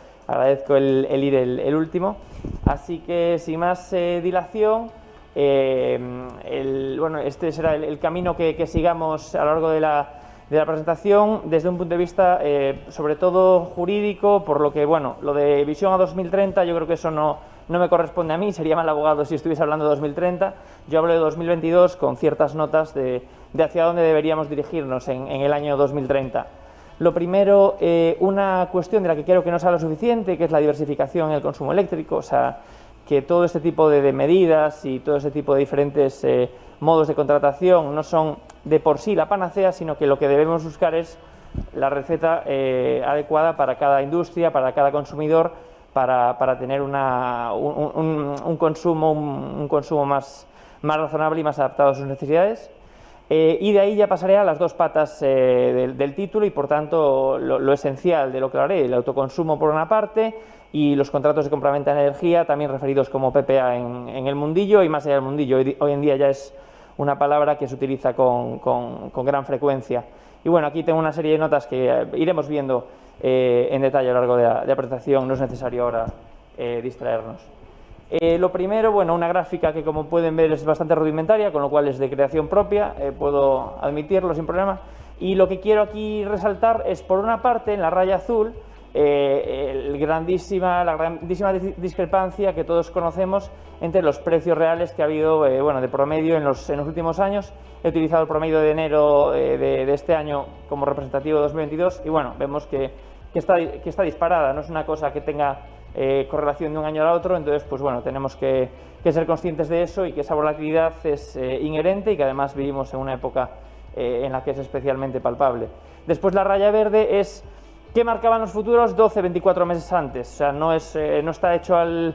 el ir el último. Así que sin más dilación, bueno, este será el camino que sigamos a lo largo de la presentación desde un punto de vista sobre todo jurídico, por lo que, bueno, lo de visión a 2030 yo creo que eso no me corresponde a mí, sería mal abogado si estuviese hablando de 2030, yo hablo de 2022 con ciertas notas de hacia dónde deberíamos dirigirnos en el año 2030. Lo primero, una cuestión de la que creo que no se habla suficiente, que es la diversificación en el consumo eléctrico, o sea, que todo este tipo de medidas y todo este tipo de diferentes modos de contratación no son de por sí la panacea, sino que lo que debemos buscar es la receta adecuada para cada industria, para cada consumidor, para tener un consumo más razonable y más adaptado a sus necesidades. Y de ahí ya pasaré a las dos patas del título y, por tanto, lo esencial de lo que haré, el autoconsumo por una parte y los contratos de compraventa de energía, también referidos como PPA en el mundillo y más allá del mundillo. Hoy en día ya es una palabra que se utiliza con gran frecuencia. Y bueno, aquí tengo una serie de notas que iremos viendo en detalle a lo largo de la presentación, no es necesario ahora distraernos. Lo primero, bueno, una gráfica que, como pueden ver, es bastante rudimentaria, con lo cual es de creación propia, puedo admitirlo sin problema. Y lo que quiero aquí resaltar es, por una parte, en la raya azul, la grandísima discrepancia que todos conocemos entre los precios reales que ha habido de promedio en los últimos años. He utilizado el promedio de enero de este año como representativo de 2022 y bueno, vemos que está disparada, no es una cosa que tenga correlación de un año al otro. Entonces pues bueno, tenemos que ser conscientes de eso y que esa volatilidad es inherente y que además vivimos en una época en la que es especialmente palpable. Después la raya verde es ¿qué marcaban los futuros 12-24 meses antes? O sea, no está hecho al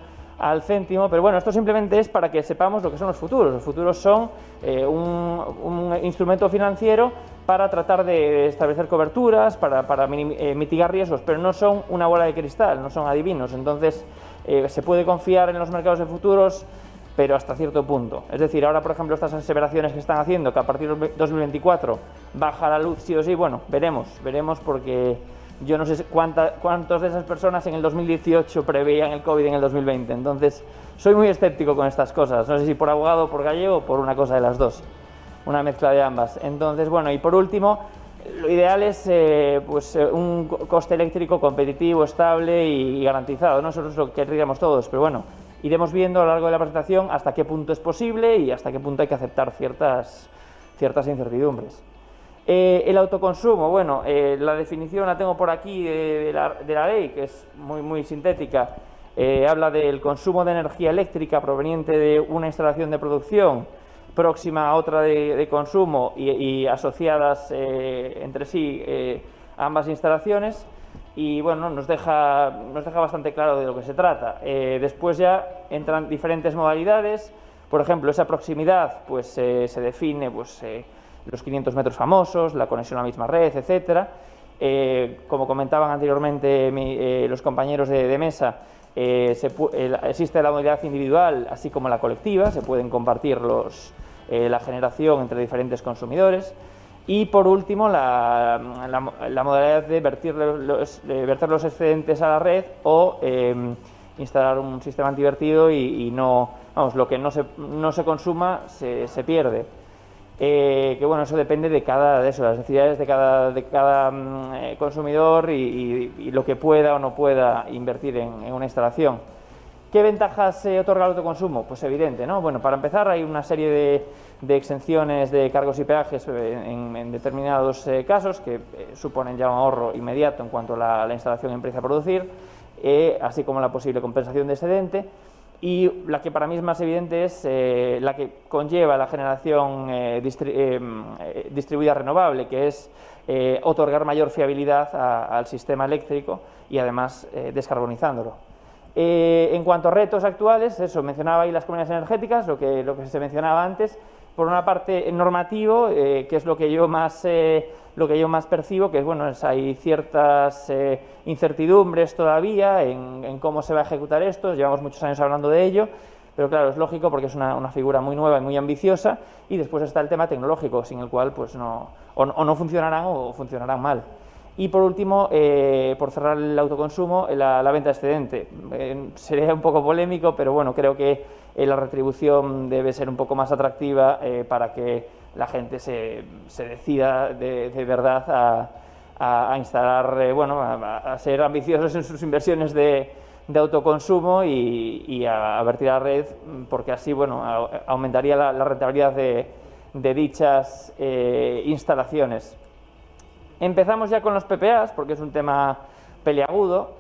céntimo, pero bueno, esto simplemente es para que sepamos lo que son los futuros. Los futuros son un instrumento financiero para tratar de establecer coberturas, para mitigar riesgos, pero no son una bola de cristal, no son adivinos. Entonces, se puede confiar en los mercados de futuros, pero hasta cierto punto. Es decir, ahora, por ejemplo, estas aseveraciones que están haciendo, que a partir de 2024 baja la luz sí o sí, bueno, veremos porque yo no sé cuántas de esas personas en el 2018 preveían el COVID en el 2020. Entonces, soy muy escéptico con estas cosas. No sé si por abogado o por gallego o por una cosa de las dos. Una mezcla de ambas. Entonces, bueno, y por último, lo ideal es un coste eléctrico competitivo, estable y garantizado, ¿no? Eso es lo que querríamos todos, pero bueno, iremos viendo a lo largo de la presentación hasta qué punto es posible y hasta qué punto hay que aceptar ciertas incertidumbres. El autoconsumo, bueno, la definición la tengo por aquí de la ley, que es muy sintética. Habla del consumo de energía eléctrica proveniente de una instalación de producción próxima a otra de consumo y asociadas entre sí ambas instalaciones. Y bueno, nos deja bastante claro de lo que se trata. Después ya entran diferentes modalidades. Por ejemplo, esa proximidad pues se define los 500 metros famosos, la conexión a la misma red, etcétera. Como comentaban anteriormente los compañeros de mesa, existe la modalidad individual así como la colectiva, se pueden compartir la generación entre diferentes consumidores. Y por último, la modalidad de verter los excedentes a la red o instalar un sistema antivertido y lo que no se consuma se pierde. Que bueno, eso depende de las necesidades de cada consumidor y lo que pueda o no pueda invertir en una instalación. ¿Qué ventajas otorga el autoconsumo? Pues evidente, ¿no? Bueno, para empezar hay una serie de exenciones de cargos y peajes en determinados casos que suponen ya un ahorro inmediato en cuanto la instalación empieza a producir, así como la posible compensación de excedente. Y la que para mí es más evidente es la que conlleva la generación distribuida renovable, que es otorgar mayor fiabilidad al sistema eléctrico y además descarbonizándolo. En cuanto a retos actuales, eso, mencionaba ahí las comunidades energéticas, lo que se mencionaba antes. Por una parte, normativo, que es lo que yo más percibo, que hay ciertas incertidumbres todavía en cómo se va a ejecutar esto. Llevamos muchos años hablando de ello, pero claro, es lógico porque es una figura muy nueva y muy ambiciosa. Y después está el tema tecnológico, sin el cual pues no funcionarán o funcionarán mal. Y por último, por cerrar el autoconsumo, la venta excedente. Sería un poco polémico, pero bueno, creo que la retribución debe ser un poco más atractiva para que la gente se decida de verdad a instalar, a ser ambiciosos en sus inversiones de autoconsumo y a vertir a la red, porque así aumentaría la rentabilidad de dichas instalaciones. Empezamos ya con los PPAs, porque es un tema peliagudo,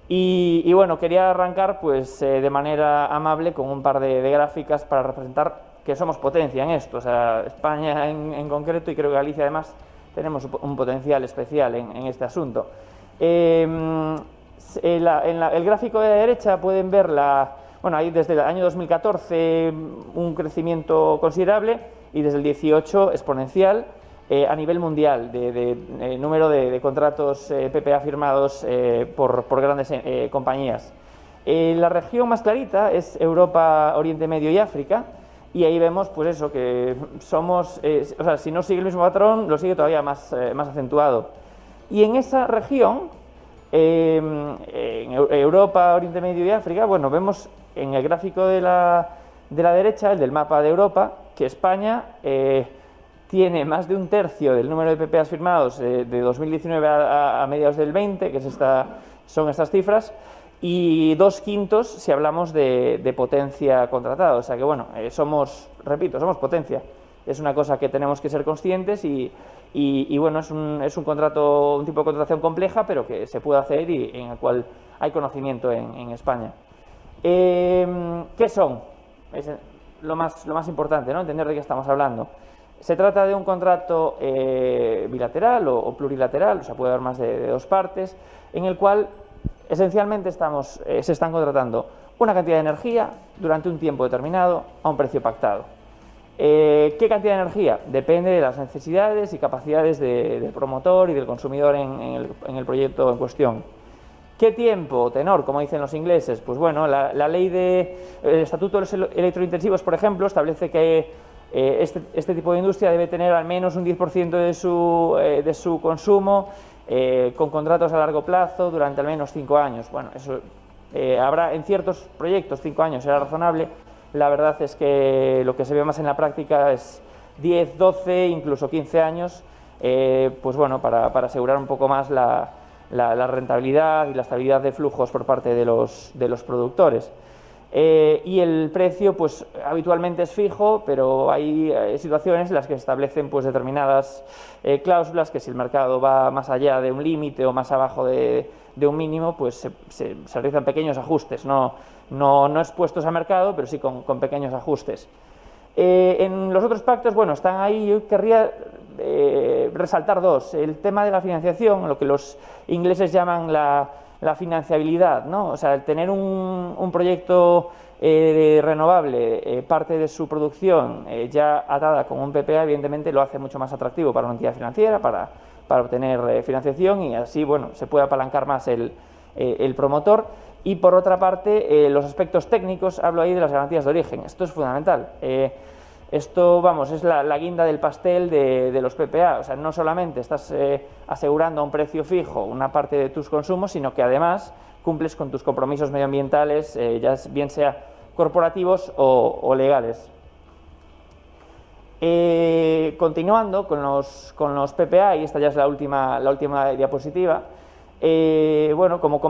y quería arrancar pues de manera amable con un par de gráficas para representar que somos potencia en esto. O sea, España en concreto, y creo que Galicia además, tenemos un potencial especial en este asunto. El gráfico de la derecha pueden ver ahí desde el año 2014 un crecimiento considerable y desde el 18 exponencial. A nivel mundial, de número de contratos PPA firmados por grandes compañías. La región más clarita es Europa, Oriente Medio y África, y ahí vemos pues eso, que somos, si no sigue el mismo patrón, lo sigue todavía más acentuado. Y en esa región, en Europa, Oriente Medio y África, vemos en el gráfico de la derecha, el del mapa de Europa, que España tiene más de un tercio del número de PPAs firmados de 2019 a mediados del 20, que es son estas cifras, y 2/5 si hablamos de potencia contratada. O sea que, bueno, somos potencia. Es una cosa que tenemos que ser conscientes y bueno, es un contrato, un tipo de contratación compleja, pero que se puede hacer y en el cual hay conocimiento en España. ¿Qué son? Es lo más importante, ¿no? Entender de qué estamos hablando. Se trata de un contrato bilateral o plurilateral, o sea, puede haber más de 2 partes, en el cual esencialmente se están contratando una cantidad de energía durante un tiempo determinado a un precio pactado. ¿Qué cantidad de energía? Depende de las necesidades y capacidades del promotor y del consumidor en el proyecto en cuestión. ¿Qué tiempo o tenor, como dicen los ingleses? Pues bueno, la ley del Estatuto de los Electrointensivos, por ejemplo, establece que este tipo de industria debe tener al menos un 10% de su consumo con contratos a largo plazo durante al menos 5 años. Bueno, eso habrá en ciertos proyectos 5 años, será razonable. La verdad es que lo que se ve más en la práctica es 10, 12, incluso 15 años, pues bueno, para asegurar un poco más la rentabilidad y la estabilidad de flujos por parte de los productores. Y el precio, pues habitualmente es fijo, pero hay situaciones en las que se establecen pues determinadas cláusulas que si el mercado va más allá de un límite o más abajo de un mínimo, pues se realizan pequeños ajustes, no expuestos al mercado, pero sí con pequeños ajustes. En los otros pactos, bueno, están ahí. Yo querría resaltar 2. El tema de la financiación, lo que los ingleses llaman la financiabilidad, ¿no? O sea, el tener un proyecto renovable, parte de su producción ya atada con un PPA, evidentemente lo hace mucho más atractivo para una entidad financiera, para obtener financiación, y así, bueno, se puede apalancar más el promotor. Y por otra parte, los aspectos técnicos, hablo ahí de las garantías de origen. Esto es fundamental. Esto, vamos, es la guinda del pastel de los PPA. O sea, no solamente estás asegurando a un precio fijo una parte de tus consumos, sino que además cumples con tus compromisos medioambientales, ya bien sea corporativos o legales. Continuando con los PPA, y esta ya es la última diapositiva. Bueno, como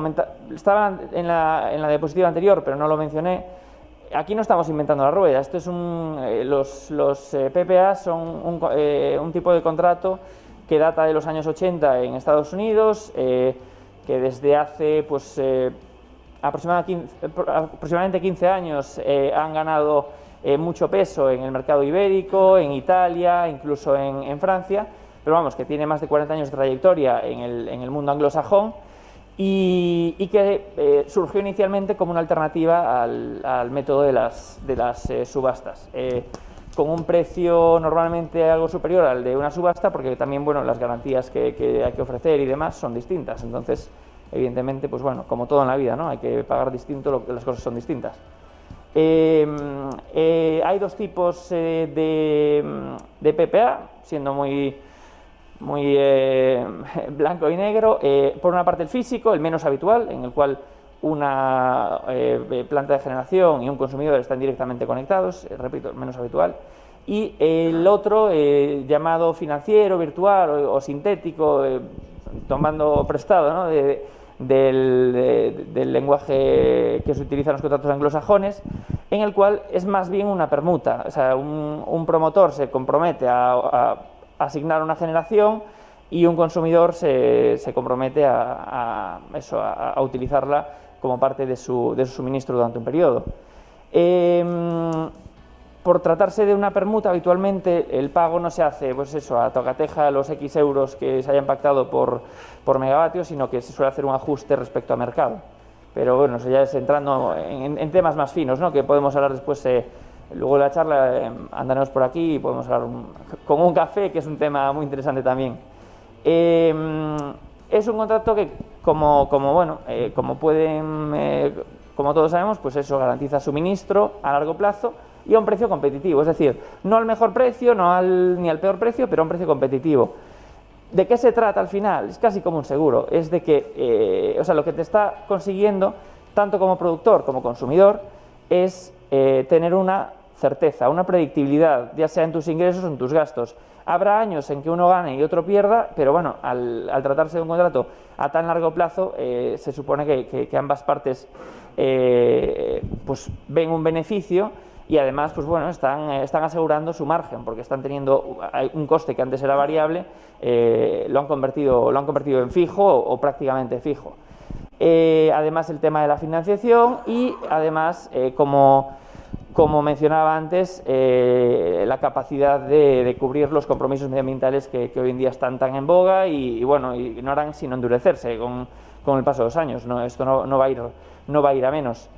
estaba en la diapositiva anterior, pero no lo mencioné, aquí no estamos inventando la rueda. Esto es los PPA son un tipo de contrato que data de los años 80 en Estados Unidos, que desde hace pues, aproximadamente 15 años han ganado mucho peso en el mercado ibérico, en Italia, incluso en Francia, pero vamos, que tiene más de 40 años de trayectoria en el mundo anglosajón y que surgió inicialmente como una alternativa al método de las subastas, con un precio normalmente algo superior al de una subasta, porque también, bueno, las garantías que hay que ofrecer y demás son distintas. Entonces, evidentemente, pues bueno, como todo en la vida, ¿no? Hay que pagar distinto, las cosas son distintas. Hay 2 tipos de PPA, siendo muy blanco y negro. Por una parte el físico, el menos habitual, en el cual una planta de generación y un consumidor están directamente conectados, repito, el menos habitual. Y el otro, llamado financiero, virtual o sintético, tomando prestado, ¿no? del lenguaje que se utiliza en los contratos anglosajones, en el cual es más bien una permuta. O sea, un promotor se compromete a asignar una generación y un consumidor se compromete a utilizarla como parte de su suministro durante un periodo. Por tratarse de una permuta, habitualmente el pago no se hace pues eso, a tocateja los X euros que se hayan pactado por megavatio, sino que se suele hacer un ajuste respecto a mercado. Pero bueno, eso ya es entrando en temas más finos, ¿no? Que podemos hablar después. Luego de la charla andaremos por aquí y podemos hablar con un café, que es un tema muy interesante también. Es un contrato que, como todos sabemos, pues eso garantiza suministro a largo plazo y a un precio competitivo, es decir, no al mejor precio, ni al peor precio, pero a un precio competitivo. ¿De qué se trata al final? Es casi como un seguro, es de que, lo que te está consiguiendo, tanto como productor como consumidor, es tener una certeza, una predictibilidad, ya sea en tus ingresos o en tus gastos. Habrá años en que uno gane y otro pierda, pero bueno, al tratarse de un contrato a tan largo plazo, se supone que ambas partes pues ven un beneficio y además pues bueno, están asegurando su margen, porque están teniendo un coste que antes era variable, lo han convertido en fijo o prácticamente fijo. Además el tema de la financiación y además como mencionaba antes, la capacidad de cubrir los compromisos medioambientales que hoy en día están tan en boga y bueno, y no harán sino endurecerse con el paso de los años, ¿no? Esto no va a ir a menos.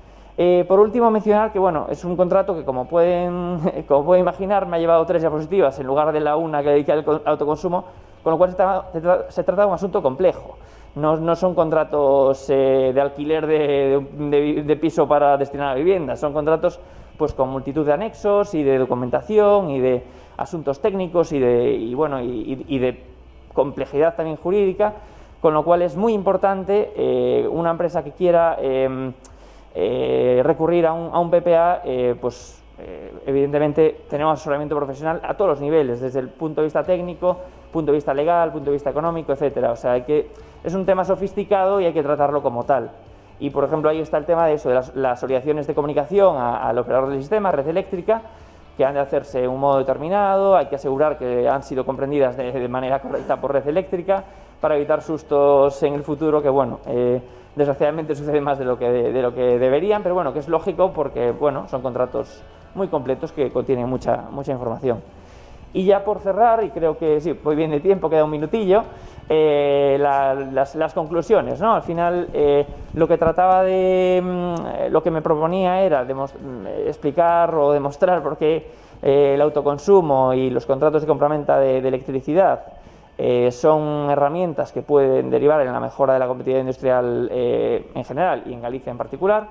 Por último, mencionar que bueno, es un contrato que como pueden imaginar me ha llevado 3 diapositivas en lugar de la una que dediqué al autoconsumo, con lo cual se trata de un asunto complejo. No son contratos de alquiler de piso para destinar a viviendas, son contratos pues con multitud de anexos y de documentación y de asuntos técnicos y de complejidad también jurídica, con lo cual es muy importante una empresa que quiera recurrir a un PPA, evidentemente tenemos asesoramiento profesional a todos los niveles, desde el punto de vista técnico, punto de vista legal, punto de vista económico, etcétera. O sea, es un tema sofisticado y hay que tratarlo como tal. Y, por ejemplo, ahí está el tema de eso, de las obligaciones de comunicación al operador del sistema, red eléctrica, que han de hacerse de un modo determinado, hay que asegurar que han sido comprendidas de manera correcta por red eléctrica, para evitar sustos en el futuro, que, bueno, desgraciadamente sucede más de lo que deberían, pero bueno, que es lógico porque, bueno, son contratos muy completos que contienen mucha información. Y ya por cerrar, y creo que sí, voy bien de tiempo, queda un minutillo, las conclusiones, ¿no? Al final, lo que me proponía era explicar o demostrar por qué el autoconsumo y los contratos de compraventa de electricidad son herramientas que pueden derivar en la mejora de la competitividad industrial en general y en Galicia en particular.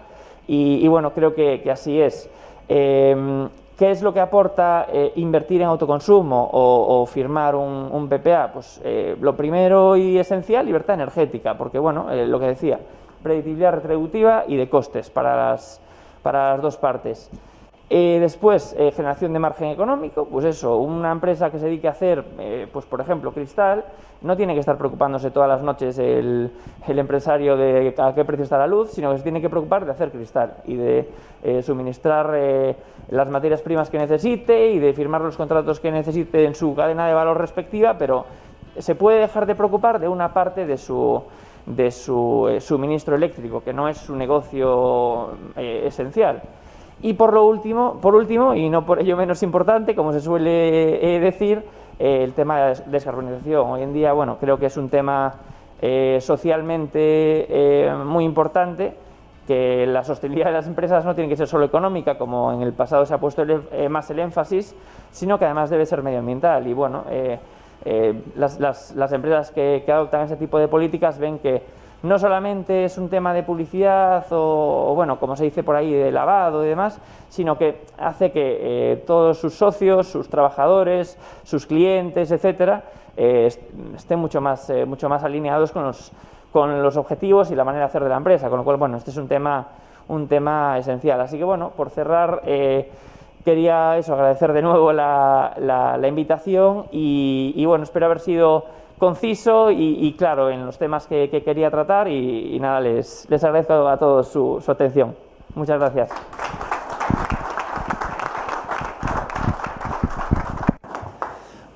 Y bueno, creo que así es. ¿Qué es lo que aporta invertir en autoconsumo o firmar un PPA? Pues lo primero y esencial, libertad energética, porque bueno, lo que decía, predictibilidad retributiva y de costes para las dos partes. Después, generación de margen económico, pues eso, una empresa que se dedique a hacer, pues por ejemplo, cristal, no tiene que estar preocupándose todas las noches el empresario de a qué precio está la luz, sino que se tiene que preocupar de hacer cristal y de suministrar las materias primas que necesite y de firmar los contratos que necesite en su cadena de valor respectiva, pero se puede dejar de preocupar de una parte de su suministro eléctrico, que no es su negocio esencial. Y por último, y no por ello menos importante, como se suele decir, el tema de la descarbonización. Hoy en día, bueno, creo que es un tema socialmente muy importante, que la sostenibilidad de las empresas no tiene que ser solo económica, como en el pasado se ha puesto más el énfasis, sino que además debe ser medioambiental. Y bueno, las empresas que adoptan ese tipo de políticas ven que no solamente es un tema de publicidad o bueno, como se dice por ahí, de lavado y demás, sino que hace que todos sus socios, sus trabajadores, sus clientes, etcétera, estén mucho más alineados con los objetivos y la manera de hacer de la empresa, con lo cual, bueno, este es un tema esencial. Así que, bueno, por cerrar, quería agradecer de nuevo la invitación y bueno, espero haber sido conciso y claro en los temas que quería tratar y nada, les agradezco a todos su atención. Muchas gracias.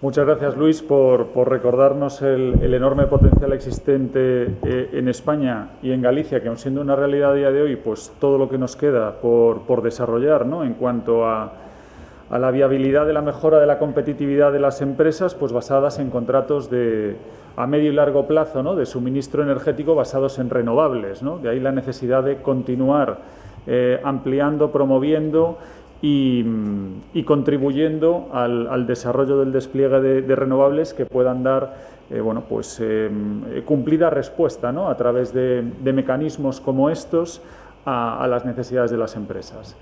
Muchas gracias, Luis, por recordarnos el enorme potencial existente en España y en Galicia, que aun siendo una realidad a día de hoy, pues todo lo que nos queda por desarrollar, ¿no?, en cuanto a la viabilidad de la mejora de la competitividad de las empresas, pues basadas en contratos a medio y largo plazo, ¿no?, de suministro energético basados en renovables, ¿no? De ahí la necesidad de continuar ampliando, promoviendo y contribuyendo al desarrollo del despliegue de renovables que puedan dar cumplida respuesta, ¿no?, a través de mecanismos como estos a las necesidades de las empresas.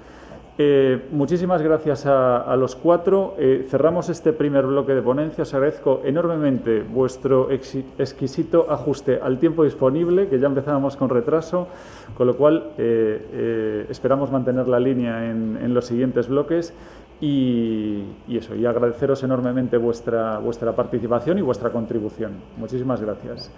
Muchísimas gracias a los cuatro. Cerramos este primer bloque de ponencia. Os agradezco enormemente vuestro exquisito ajuste al tiempo disponible, que ya empezábamos con retraso, con lo cual esperamos mantener la línea en los siguientes bloques y agradeceros enormemente vuestra participación y vuestra contribución. Muchísimas gracias.